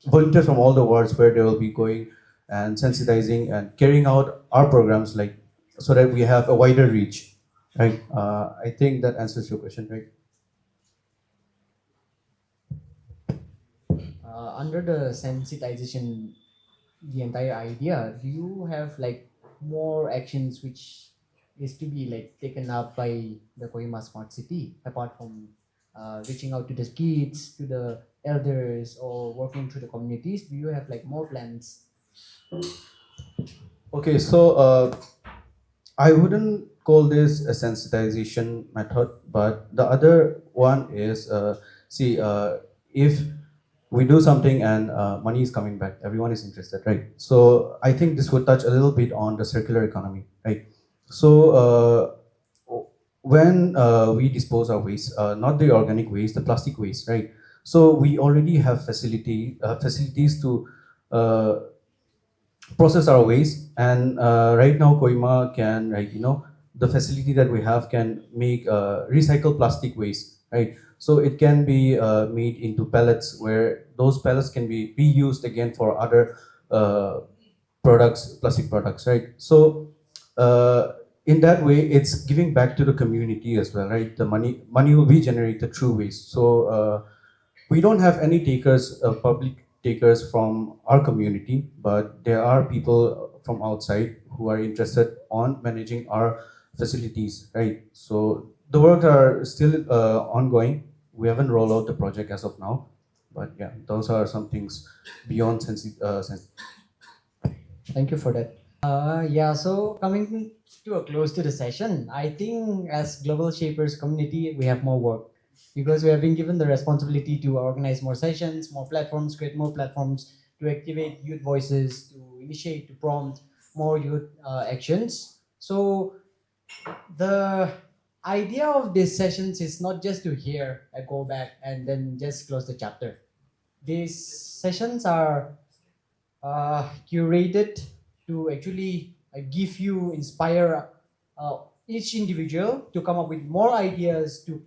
Volunteers from all the wards where they will be going and sensitizing and carrying out our programs, like so that we have a wider reach, right? I think that answers your question, right? Under the sensitization, the entire idea, do you have like more actions which is to be like taken up by the Kohima Smart City, apart from reaching out to the kids, to the elders, or working through the communities? Do you have like more plans? Okay, so I wouldn't call this a sensitization method, but the other one is see, if we do something and money is coming back, everyone is interested, right? So I think this would touch a little bit on the circular economy, right? So when we dispose our waste, not the organic waste, the plastic waste, right? So we already have facilities to uh, process our waste, and right now Koima can, right, the facility that we have can make recycled plastic waste, right? So it can be made into pellets, where those pellets can be reused again for other uh, products, plastic products, right? So in that way, it's giving back to the community as well, right? The money will be generated through waste. So we don't have any takers, public takers from our community, but there are people from outside who are interested on managing our facilities, right? So the work are still ongoing. We haven't rolled out the project as of now, but yeah, those are some things beyond Thank you for that. Yeah, so coming to a close to the session, I think as Global Shapers community, we have more work because we have been given the responsibility to organize more sessions, more platforms, create more platforms to activate youth voices, to initiate, to prompt more youth actions. So the idea of these sessions is not just to hear and go back and then just close the chapter. These sessions are curated to actually give you inspire each individual to come up with more ideas, to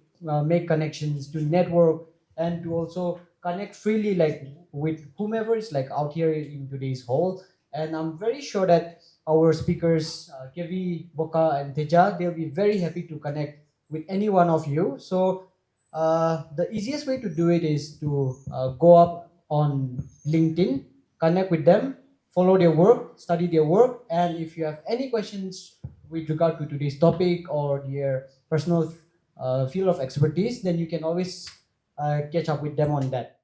make connections, to network, and to also connect freely like with whomever is like out here in today's hall. And I'm very sure that our speakers Kevi, Boka, and Teja, they'll be very happy to connect with any one of you. So the easiest way to do it is to go up on LinkedIn, connect with them, follow their work, study their work, and if you have any questions with regard to today's topic or their personal field of expertise, then you can always catch up with them on that.